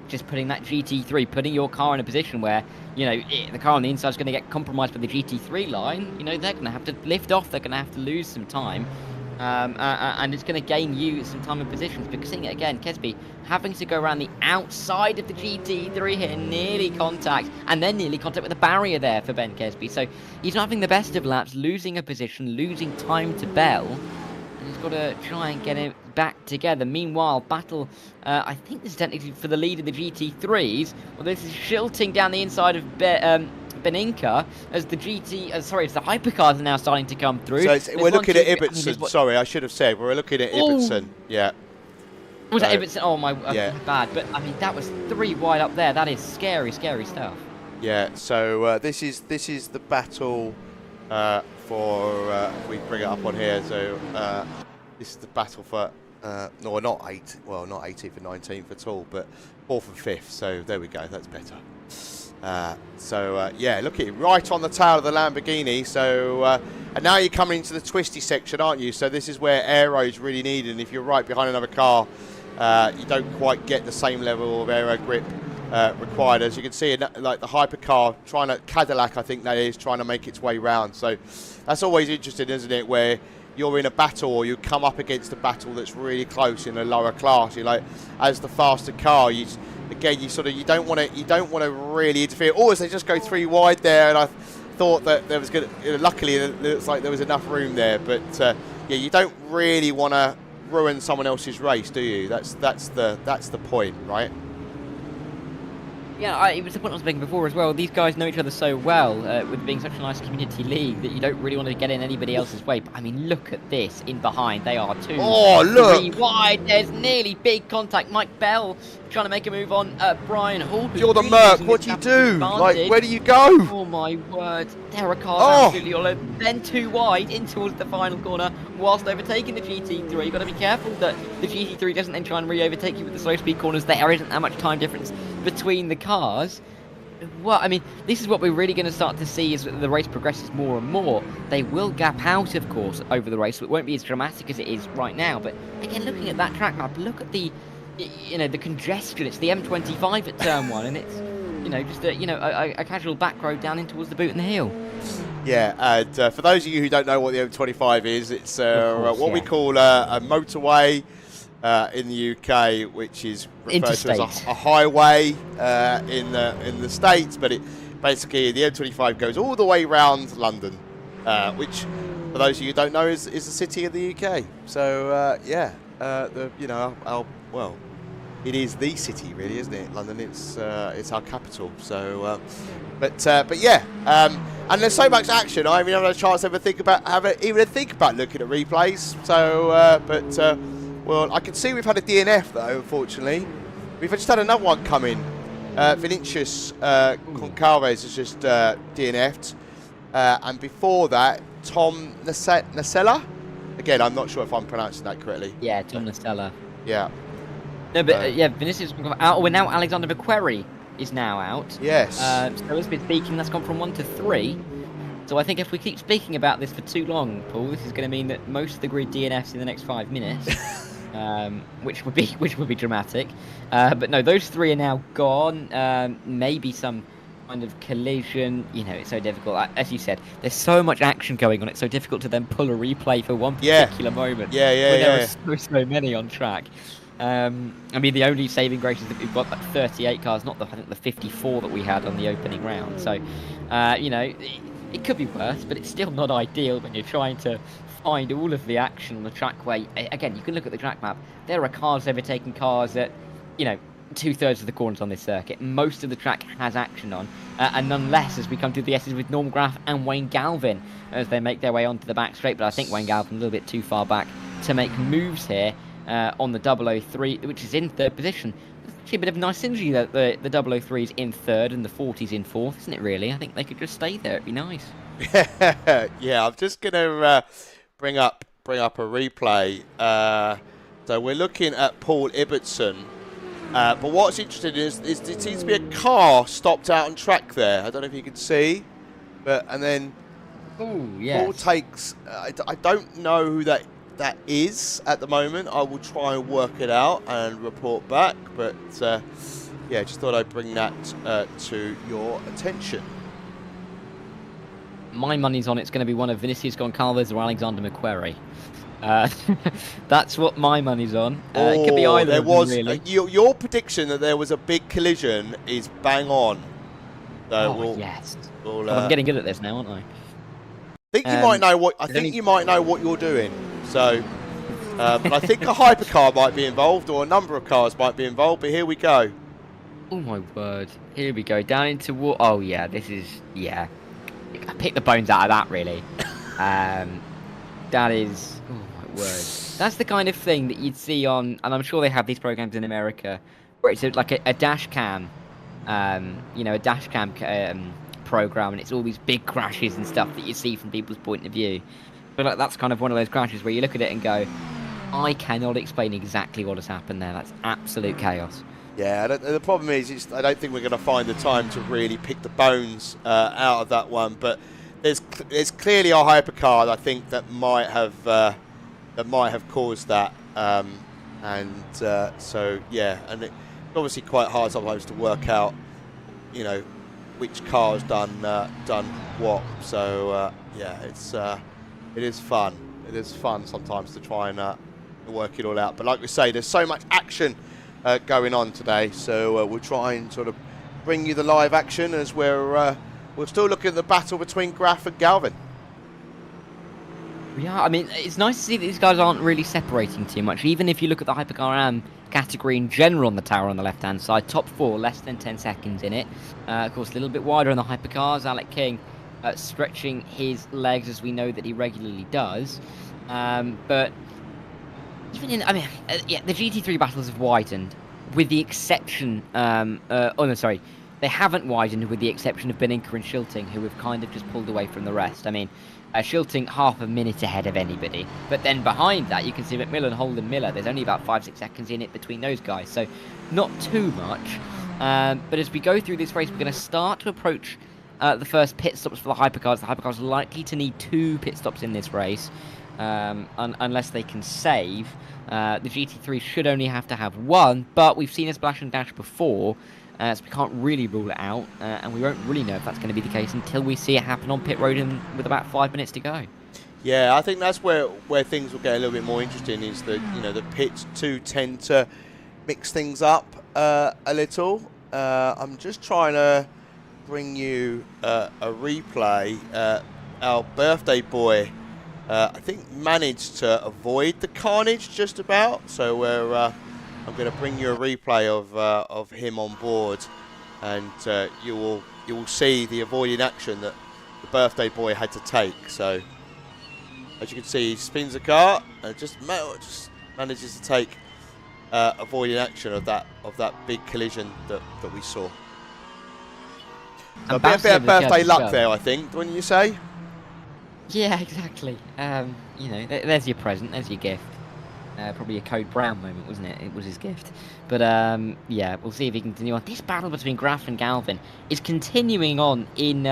Just putting that GT3, putting your car in a position where, you know, the car on the inside is going to get compromised by the GT3 line. You know, they're going to have to lift off. They're going to have to lose some time. And it's going to gain you some time in positions. Because seeing it again, Kesby having to go around the outside of the GT3 here, nearly contact, and then nearly contact with the barrier there for Ben Kesby. So he's not having the best of laps, losing a position, losing time to Bell. And he's got to try and get it back together. Meanwhile, battle, I think this is technically for the lead of the GT3s. Well, this is shilting down the inside of Beninka as the it's the hypercars are now starting to come through. So we're looking at Ibbotson. Sorry, I should have said we're looking at Ibbotson. Yeah. Was that Ibbotson? Oh my, bad. But I mean, that was 3 wide up there. That is scary, scary stuff. Yeah. So this is the battle for. We bring it up on here. So this is the battle for No, not 8. Well, not 18th and 19th at all, but 4th and 5th. So there we go. That's better. Yeah, look at it, right on the tail of the Lamborghini. So, and now you're coming into the twisty section, aren't you? So this is where aero is really needed. And if you're right behind another car, you don't quite get the same level of aero grip required. As you can see, like the hypercar, Cadillac, I think that is, trying to make its way round. So that's always interesting, isn't it? Where you're in a battle, or you come up against a battle that's really close in a lower class. You're like, as the faster car, you don't want to really interfere. Or as they just go 3 wide there, and I thought that there was good. Luckily, it looks like there was enough room there. But yeah, you don't really want to ruin someone else's race, do you? That's the point, right? Yeah, it was the point I was making before as well. These guys know each other so well, with being such a nice community league, that you don't really want to get in anybody else's way. But I mean, look at this in behind. They are 2, oh, look. 3 wide. There's nearly big contact. Mike Bell trying to make a move on Brian Hall. You're the Merc. What do you do? Like, where do you go? Oh my word! There are cars absolutely all over. Then 2 wide in towards the final corner, whilst overtaking the GT3. You've got to be careful that the GT3 doesn't then try and re-overtake you with the slow speed corners. There isn't that much time difference between the cars. Well, I mean, this is what we're really going to start to see as the race progresses more and more. They will gap out, of course, over the race, so it won't be as dramatic as it is right now. But again, looking at that track map, look at the, the congestion. It's the M25 at turn 1, and it's, just a casual back road down in towards the boot and the heel. Yeah, and for those of you who don't know what the M25 is, it's what we call a motorway in the UK, which is referred to as a highway in the States, but it basically, the M25 goes all the way around London, which, for those of you who don't know, is the city of the UK. So it is the city, really, isn't it? London, it's our capital. So, but yeah, and there's so much action. I haven't had a chance to think about looking at replays. So, well, I can see we've had a DNF though. Unfortunately, we've just had another one come in. Vinicius Concalves has just DNF'd, and before that, Tom Nacella. Again, I'm not sure if I'm pronouncing that correctly. Yeah, Tom Nacella. Yeah. No, but yeah, Vinicius out. Well, now Alexander McQuarrie is now out. Yes. So as we're speaking, that's gone from 1 to 3. So I think if we keep speaking about this for too long, Paul, this is going to mean that most of the grid DNFs in the next 5 minutes, which would be dramatic. But no, those 3 are now gone. Maybe some kind of collision. It's so difficult. As you said, there's so much action going on. It's so difficult to then pull a replay for one particular moment. There are so many on track. I mean, the only saving grace is that we've got 38 cars, not I think the 54 that we had on the opening round. So, it could be worse, but it's still not ideal when you're trying to find all of the action on the track where, again, you can look at the track map. There are cars overtaking cars at, 2/3 of the corners on this circuit. Most of the track has action on, and none less as we come to the S's with Norm Graff and Wayne Galvin as they make their way onto the back straight. But I think Wayne Galvin a little bit too far back to make moves here. On the 003, which is in 3rd position. It's actually a bit of a nice synergy that the 003 is in 3rd and the 40 is in 4th, isn't it, really? I think they could just stay there. It'd be nice. Yeah, I'm just going to bring up a replay. So we're looking at Paul Ibbotson. But what's interesting is there seems to be a car stopped out on track there. I don't know if you can see. And then Paul takes... I don't know who that is at the moment. I will try and work it out and report back, but yeah, just thought I'd bring that to your attention. My money's on it's going to be one of Vinicius Goncalves or Alexander McQuarrie. That's what my money's on. It could be either. There was really. Your prediction that there was a big collision is bang on. So yes. I'm getting good at this now, aren't I? I think you might know what you're doing. So, but I think a hypercar might be involved, or a number of cars might be involved. But here we go. Oh my word! Here we go down into what? Oh yeah, this is I picked the bones out of that really. That is, oh my word! That's the kind of thing that you'd see on, and I'm sure they have these programs in America, where it's like a dash cam, a dash cam program, and it's all these big crashes and stuff that you see from people's point of view. But like, that's kind of one of those crashes where you look at it and go, I cannot explain exactly what has happened there. That's absolute chaos. Yeah, the problem is I don't think we're going to find the time to really pick the bones out of that one. But there's clearly a hypercar, I think, that might have caused that. So yeah, and it's obviously quite hard sometimes to work out, you know, which car's done what. So yeah, it is fun. It is fun sometimes to try and work it all out. But like we say, there's so much action going on today, so we'll try and sort of bring you the live action as we're still looking at the battle between Graf and Galvin. Yeah, I mean, it's nice to see that these guys aren't really separating too much. Even if you look at the Hypercar category in general on the tower on the left-hand side, top 4, less than 10 seconds in it. Of course, a little bit wider on the Hypercars. Alec King stretching his legs, as we know that he regularly does. But even in, yeah, the GT3 battles have widened, with the exception, they haven't widened with the exception of Beninka and Shilting, who have kind of just pulled away from the rest. I mean, Shilting half a minute ahead of anybody, but then behind that you can see McMillan, Holden, Miller. There's only about 5-6 seconds in it between those guys, so not too much. But as we go through this race, we're going to start to approach the first pit stops for the Hypercars. The Hypercars are likely to need 2 pit stops in this race, unless they can save. The GT3 should only have to have 1, but we've seen a splash and dash before, so we can't really rule it out, and we won't really know if that's going to be the case until we see it happen on pit road with about 5 minutes to go. Yeah, I think that's where things will get a little bit more interesting, is that, you know, the pits do tend to mix things up a little. I'm just trying to bring you a replay. Our birthday boy, I think, managed to avoid the carnage just about, so I'm going to bring you a replay of him on board, and you will see the avoiding action that the birthday boy had to take. So as you can see, he spins the car and just manages to take avoiding action of that big collision that we saw. So a bit of birthday luck there, I think, wouldn't you say? Yeah, exactly. You know, there's your present, there's your gift. Probably a Code Brown moment, wasn't it? It was his gift. But yeah, we'll see if he can continue on. This battle between Graf and Galvin is continuing on in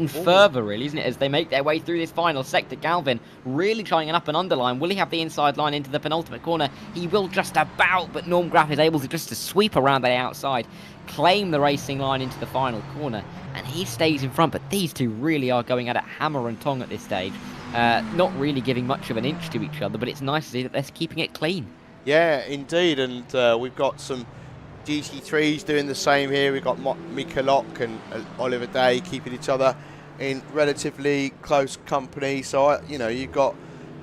further, really, isn't it? As they make their way through this final sector, Galvin really trying an up and underline. Will he have the inside line into the penultimate corner? He will just about, but Norm Graf is able to just sweep around the outside, claim the racing line into the final corner, and he stays in front. But these two really are going at it hammer and tong at this stage. Not really giving much of an inch to each other, but it's nice to see that they're keeping it clean. Yeah, indeed, and we've got some GT3s doing the same here. We've got Mika Locke and Oliver Day keeping each other in relatively close company. So, you know, you've got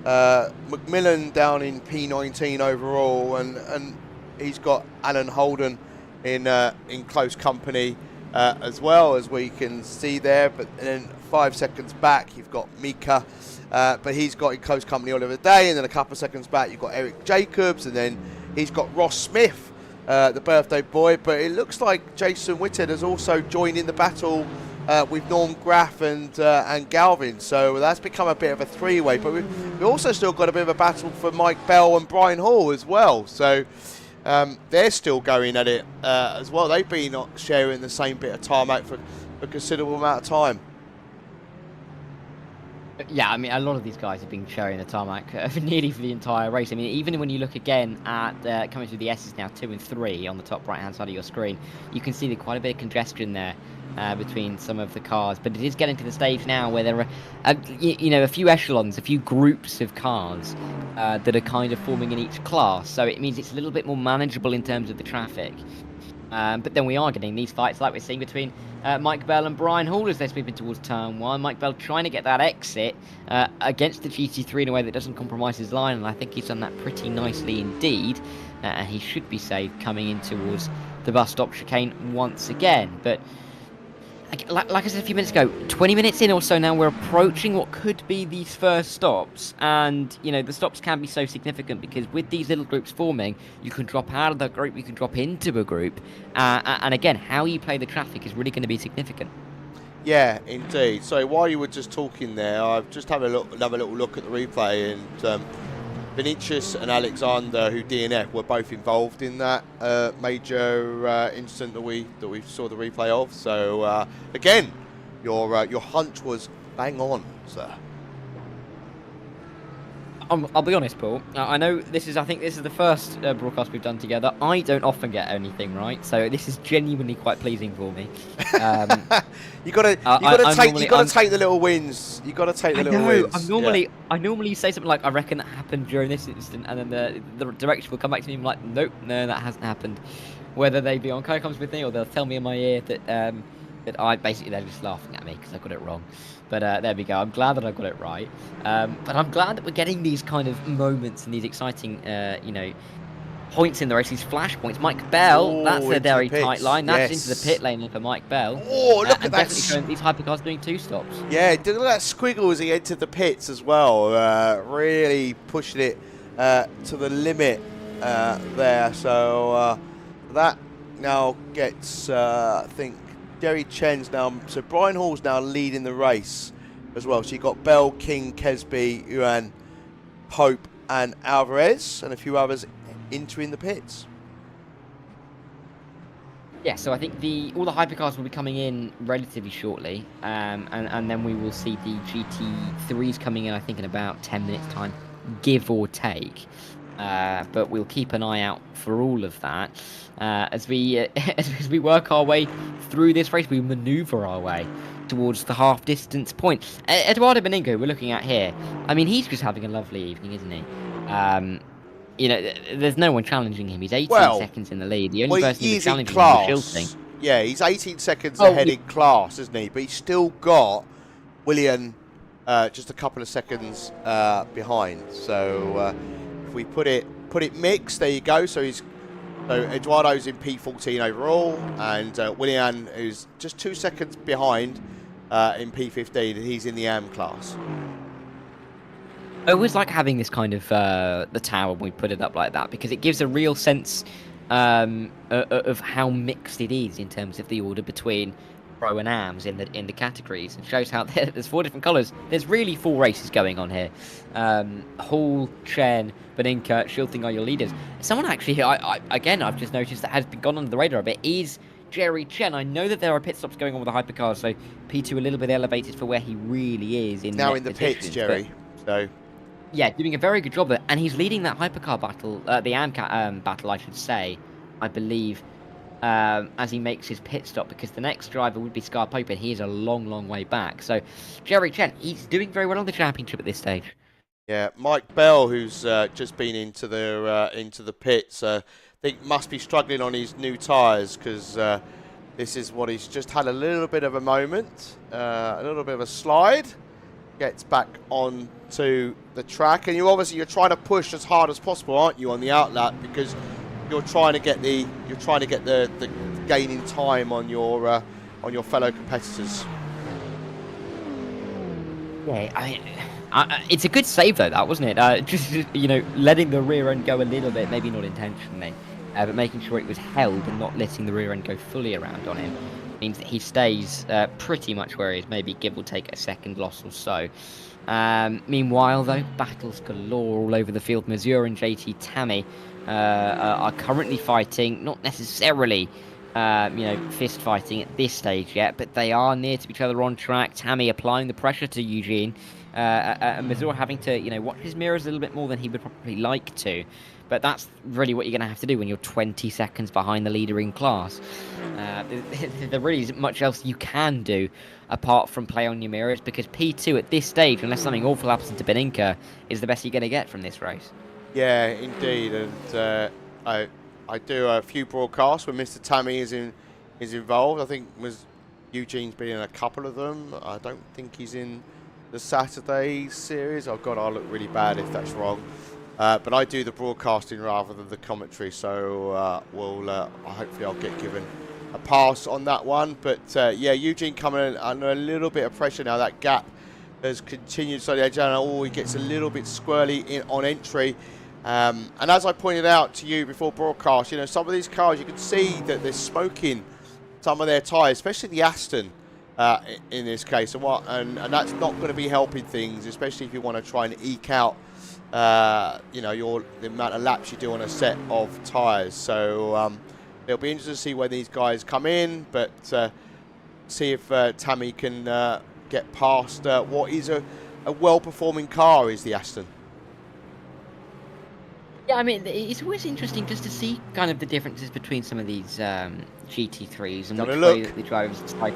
McMillan down in P19 overall, and he's got Alan Holden in close company as well, as we can see there. But then 5 seconds back, you've got Mika. But he's got in close company Oliver Day, and then a couple of seconds back you've got Eric Jacobs, and then he's got Ross Smith, the birthday boy. But it looks like Jason Whitted has also joined in the battle with Norm Graf and Galvin, so that's become a bit of a three-way. But we've also still got a bit of a battle for Mike Bell and Brian Hall as well, so they're still going at it as well. They've been sharing the same bit of tarmac for a considerable amount of time. Yeah, I mean, a lot of these guys have been sharing the tarmac nearly for the entire race. I mean, even when you look again at coming through the S's now, 2 and 3 on the top right-hand side of your screen, you can see quite a bit of congestion there between some of the cars. But it is getting to the stage now where there are, you know, a few echelons, a few groups of cars that are kind of forming in each class. So it means it's a little bit more manageable in terms of the traffic. But then we are getting these fights like we're seeing between Mike Bell and Brian Hall as they're sweeping towards turn 1. Mike Bell trying to get that exit against the GT3 in a way that doesn't compromise his line, and I think he's done that pretty nicely indeed. And he should be safe coming in towards the bus stop chicane once again. But like I said a few minutes ago, 20 minutes in or so now, we're approaching what could be these first stops. And, you know, the stops can be so significant because with these little groups forming, you can drop out of the group, you can drop into a group. And again, how you play the traffic is really going to be significant. Yeah, indeed. So while you were just talking there, I've just had another little look at the replay, and Vinicius and Alexander, who DNF, were both involved in that major incident that we saw the replay of. So again, your hunch was bang on, sir. I'll be honest, Paul. I know I think this is the first broadcast we've done together. I don't often get anything right, so this is genuinely quite pleasing for me. You gotta take the little wins. You gotta take the little wins. I normally say something like, I reckon that happened during this incident, and then the direction will come back to me and be like, nope, no, that hasn't happened. Whether they be on co-coms with me or they'll tell me in my ear that they're just laughing at me because I got it wrong. But there we go. I'm glad that I got it right. But I'm glad that we're getting these kind of moments and these exciting, points in the race, these flashpoints. Mike Bell, that's a very tight line. That's into the pit lane for Mike Bell. Oh, look at that. Definitely showing these hypercars doing 2 stops. Yeah, look at that squiggle as he entered the pits as well. Really pushing it to the limit there. So that now gets, I think, Jerry Chen's now, so Brian Hall's now leading the race as well. So you've got Bell, King, Kesby, Yuan, Pope and Alvarez and a few others entering the pits. Yeah, so I think all the hypercars will be coming in relatively shortly, and then we will see the GT3s coming in, I think, in about 10 minutes time, give or take. But we'll keep an eye out for all of that. As we work our way through this race, we manoeuvre our way towards the half-distance point. Eduardo Beningo, we're looking at here. I mean, he's just having a lovely evening, isn't he? There's no one challenging him. He's 18 seconds in the lead. The only person who's challenging him is Shilting. Yeah, he's 18 seconds ahead in class, isn't he? But he's still got William just a couple of seconds behind. So if we put it mixed, there you go. So Eduardo's in P14 overall, and William, who's just 2 seconds behind in P15, and he's in the AM class. I always like having this kind of the tower when we put it up like that, because it gives a real sense of how mixed it is in terms of the order between pro and AMs in the categories, and shows how there's 4 different colours. There's really 4 races going on here. Hall, Chen, Beninka, Shilting are your leaders. Someone actually, I've just noticed that has been gone under the radar a bit, is Jerry Chen. I know that there are pit stops going on with the hypercars, so P2 a little bit elevated for where he really is in now in the pits, Jerry. So yeah, doing a very good job there, and he's leading that hypercar battle, the AM battle, I should say, I believe. As he makes his pit stop, because the next driver would be Scar Pope, and he is a long, long way back. So Jerry Chen, he's doing very well on the championship at this stage. Yeah, Mike Bell, who's just been into the pits, I think must be struggling on his new tyres, because this is what he's just had a little bit of a moment, a little bit of a slide, gets back on to the track, and you're trying to push as hard as possible, aren't you, on the outlap, because you're trying to get the gain in time on your fellow competitors. Yeah, it's a good save though, that wasn't it? Just letting the rear end go a little bit, maybe not intentionally, but making sure it was held and not letting the rear end go fully around on him means that he stays pretty much where he is, maybe give or take a second loss or so. Meanwhile, though, battles galore all over the field. Mazur and JT Tammy are currently fighting, not necessarily, fist fighting at this stage yet, but they are near to each other on track. Tammy applying the pressure to Eugene, and Mazur having to, watch his mirrors a little bit more than he would probably like to. But that's really what you're going to have to do when you're 20 seconds behind the leader in class. There really isn't much else you can do apart from play on your mirrors, because P2 at this stage, unless something awful happens to Beninka, is the best you're going to get from this race. Yeah, indeed. And I do a few broadcasts when Mr. Tammy is involved. I think Eugene's been in a couple of them. I don't think he's in the Saturday series. Oh God, I'll look really bad if that's wrong. But I do the broadcasting rather than the commentary, so hopefully I'll get given a pass on that one. But yeah, Eugene coming in under a little bit of pressure now. That gap has continued, so the edge he gets a little bit squirrely on entry. And as I pointed out to you before broadcast, some of these cars, you can see that they're smoking some of their tyres, especially the Aston in this case. And that's not going to be helping things, especially if you want to try and eke out you know, the amount of laps you do on a set of tyres. So it'll be interesting to see when these guys come in, but see if Tammy can get past what is a well-performing car, is the Aston. Yeah, I mean, it's always interesting just to see kind of the differences between some of these GT3s and which way that the drivers decide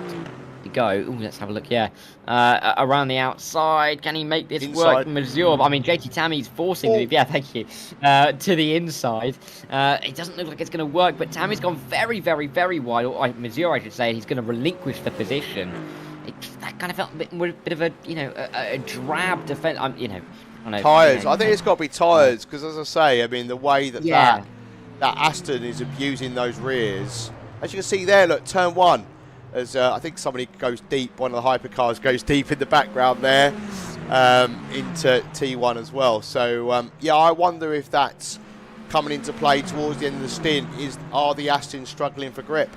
to go. Ooh, let's have a look, yeah. Around the outside, can he make this work? Mazur, I mean, JT Tammy's forcing the move, yeah, thank you, to the inside. It doesn't look like it's going to work, but Tammy's gone very, very, very wide, or Mazur, I should say, he's going to relinquish the position. That kind of felt a bit of a, you know, a drab defense, you know. Tyres. I think it's got to be tyres because, as I say, I mean, the way that that Aston is abusing those rears. As you can see there, look, turn one. As I think somebody goes deep, one of the hypercars goes deep in the background there into T1 as well. So, yeah, I wonder if that's coming into play towards the end of the stint. Are the Astons struggling for grip?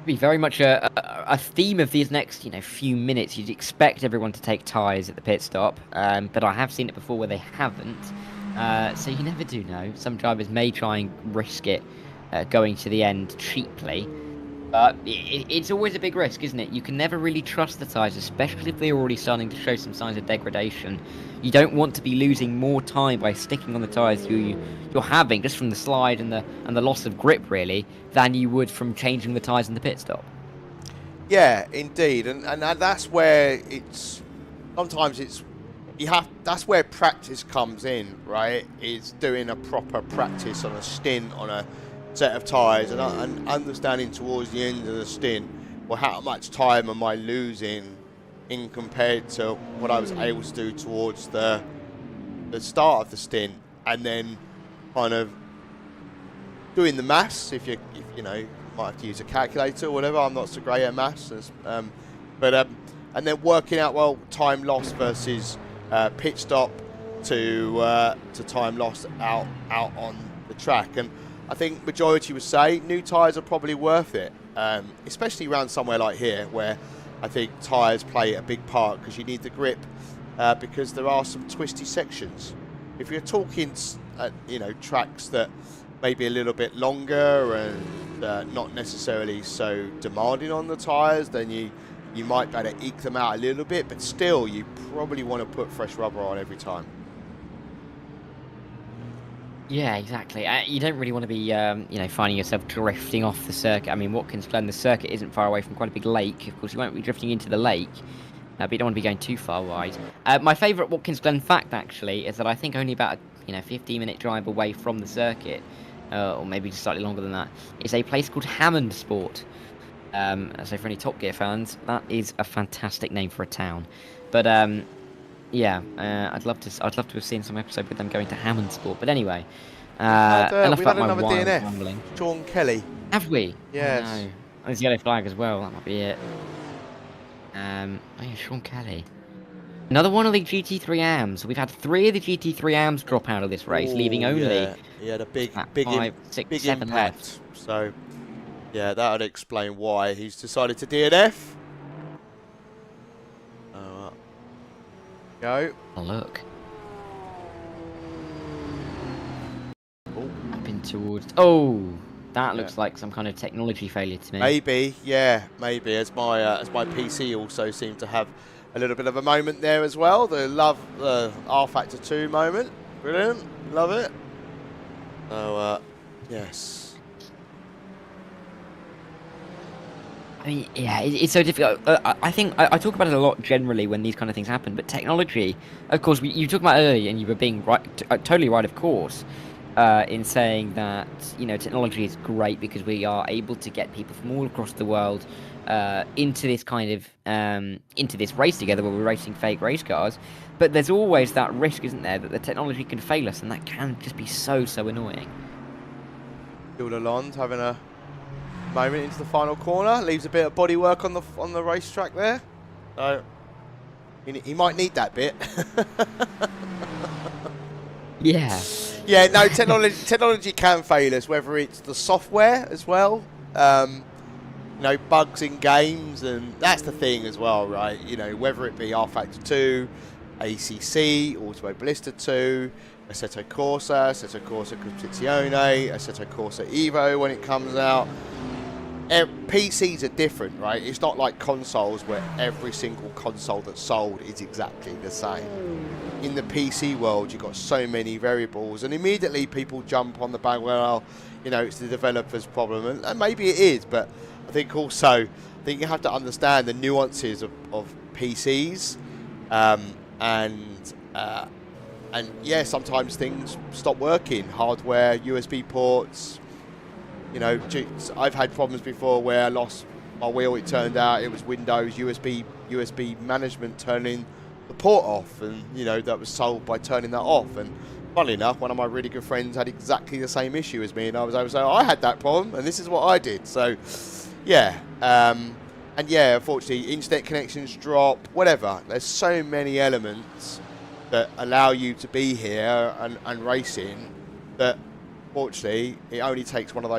Be very much a theme of these next, you know, few minutes. You'd expect everyone to take tyres at the pit stop, but I have seen it before where they haven't. So you never do know. Some drivers may try and risk it going to the end cheaply, but it's always a big risk, isn't it? You can never really trust the tyres, especially if they're already starting to show some signs of degradation. You don't want to be losing more time by sticking on the tyres you're having just from the slide and the loss of grip, really, than you would from changing the tyres in the pit stop. Yeah, indeed, and that's where that's where practice comes in, right? It's doing a proper practice on a stint on a set of tyres and understanding towards the end of the stint, well, how much time am I losing in compared to what I was able to do towards the start of the stint, and then kind of doing the maths. If you know, you might have to use a calculator or whatever. I'm not so great at maths, and then working out, well, time lost versus pit stop to time lost out on the track. And I think majority would say new tyres are probably worth it, especially around somewhere like here where I think tyres play a big part, because you need the grip, because there are some twisty sections. If you're talking, you know, tracks that may be a little bit longer and not necessarily so demanding on the tyres, then you might better eke them out a little bit, but still, you probably want to put fresh rubber on every time. Yeah, exactly. You don't really want to be, you know, finding yourself drifting off the circuit. I mean, Watkins, Glen, the circuit isn't far away from quite a big lake. Of course, you won't be drifting into the lake, but you don't want to be going too far wide. My favourite Watkins Glen fact, actually, is that I think only about a 15-minute drive away from the circuit, or maybe just slightly longer than that, is a place called Hammondsport. So for any Top Gear fans, that is a fantastic name for a town. But yeah, I'd love to have seen some episode with them going to Hammondsport. But anyway, we've had another DNF. Rambling. Sean Kelly. Have we? Yes. Oh, no. There's a yellow flag as well. That might be it. Oh yeah, Sean Kelly. Another one of the GT3 AMs. We've had 3 of the GT3 AMs drop out of this race, leaving only he had a big 5, 6, big 7 impact. left. So yeah, that would explain why he's decided to DNF. Go. Oh, look. Up in towards. Oh, that looks like some kind of technology failure to me. Maybe, yeah, maybe. As my PC also seemed to have a little bit of a moment there as well. The R Factor 2 moment. Brilliant. Love it. So, yes. I mean, yeah, it's so difficult. I think I talk about it a lot generally when these kind of things happen, but technology, of course, you talked about earlier, and you were being right, totally right, of course, in saying that, you know, technology is great because we are able to get people from all across the world into this kind of into this race together where we're racing fake race cars. But there's always that risk, isn't there, that the technology can fail us, and that can just be so annoying. Jules Lalonde having a moment into the final corner, leaves a bit of bodywork on the racetrack there. So he might need that bit. Yeah. Yeah, no, technology can fail us, whether it's the software as well, you know, bugs in games, and that's the thing as well, right? You know, whether it be R Factor 2, ACC, Automobilista 2, Assetto Corsa, Assetto Corsa Competizione, Assetto Corsa Evo when it comes out. PCs are different, right? It's not like consoles where every single console that's sold is exactly the same. In the PC world, you've got so many variables, and immediately people jump on the bag, well, you know, it's the developer's problem, and maybe it is, but I think also, you have to understand the nuances of PCs, and yeah, sometimes things stop working, hardware, USB ports. You know, I've had problems before where I lost my wheel. It turned out it was Windows USB management turning the port off, and you know that was solved by turning that off. And funnily enough, one of my really good friends had exactly the same issue as me, and I was over saying I had that problem, and this is what I did. So, yeah, and yeah, unfortunately, internet connections drop, whatever. There's so many elements that allow you to be here and racing that. Fortunately, it only takes one of those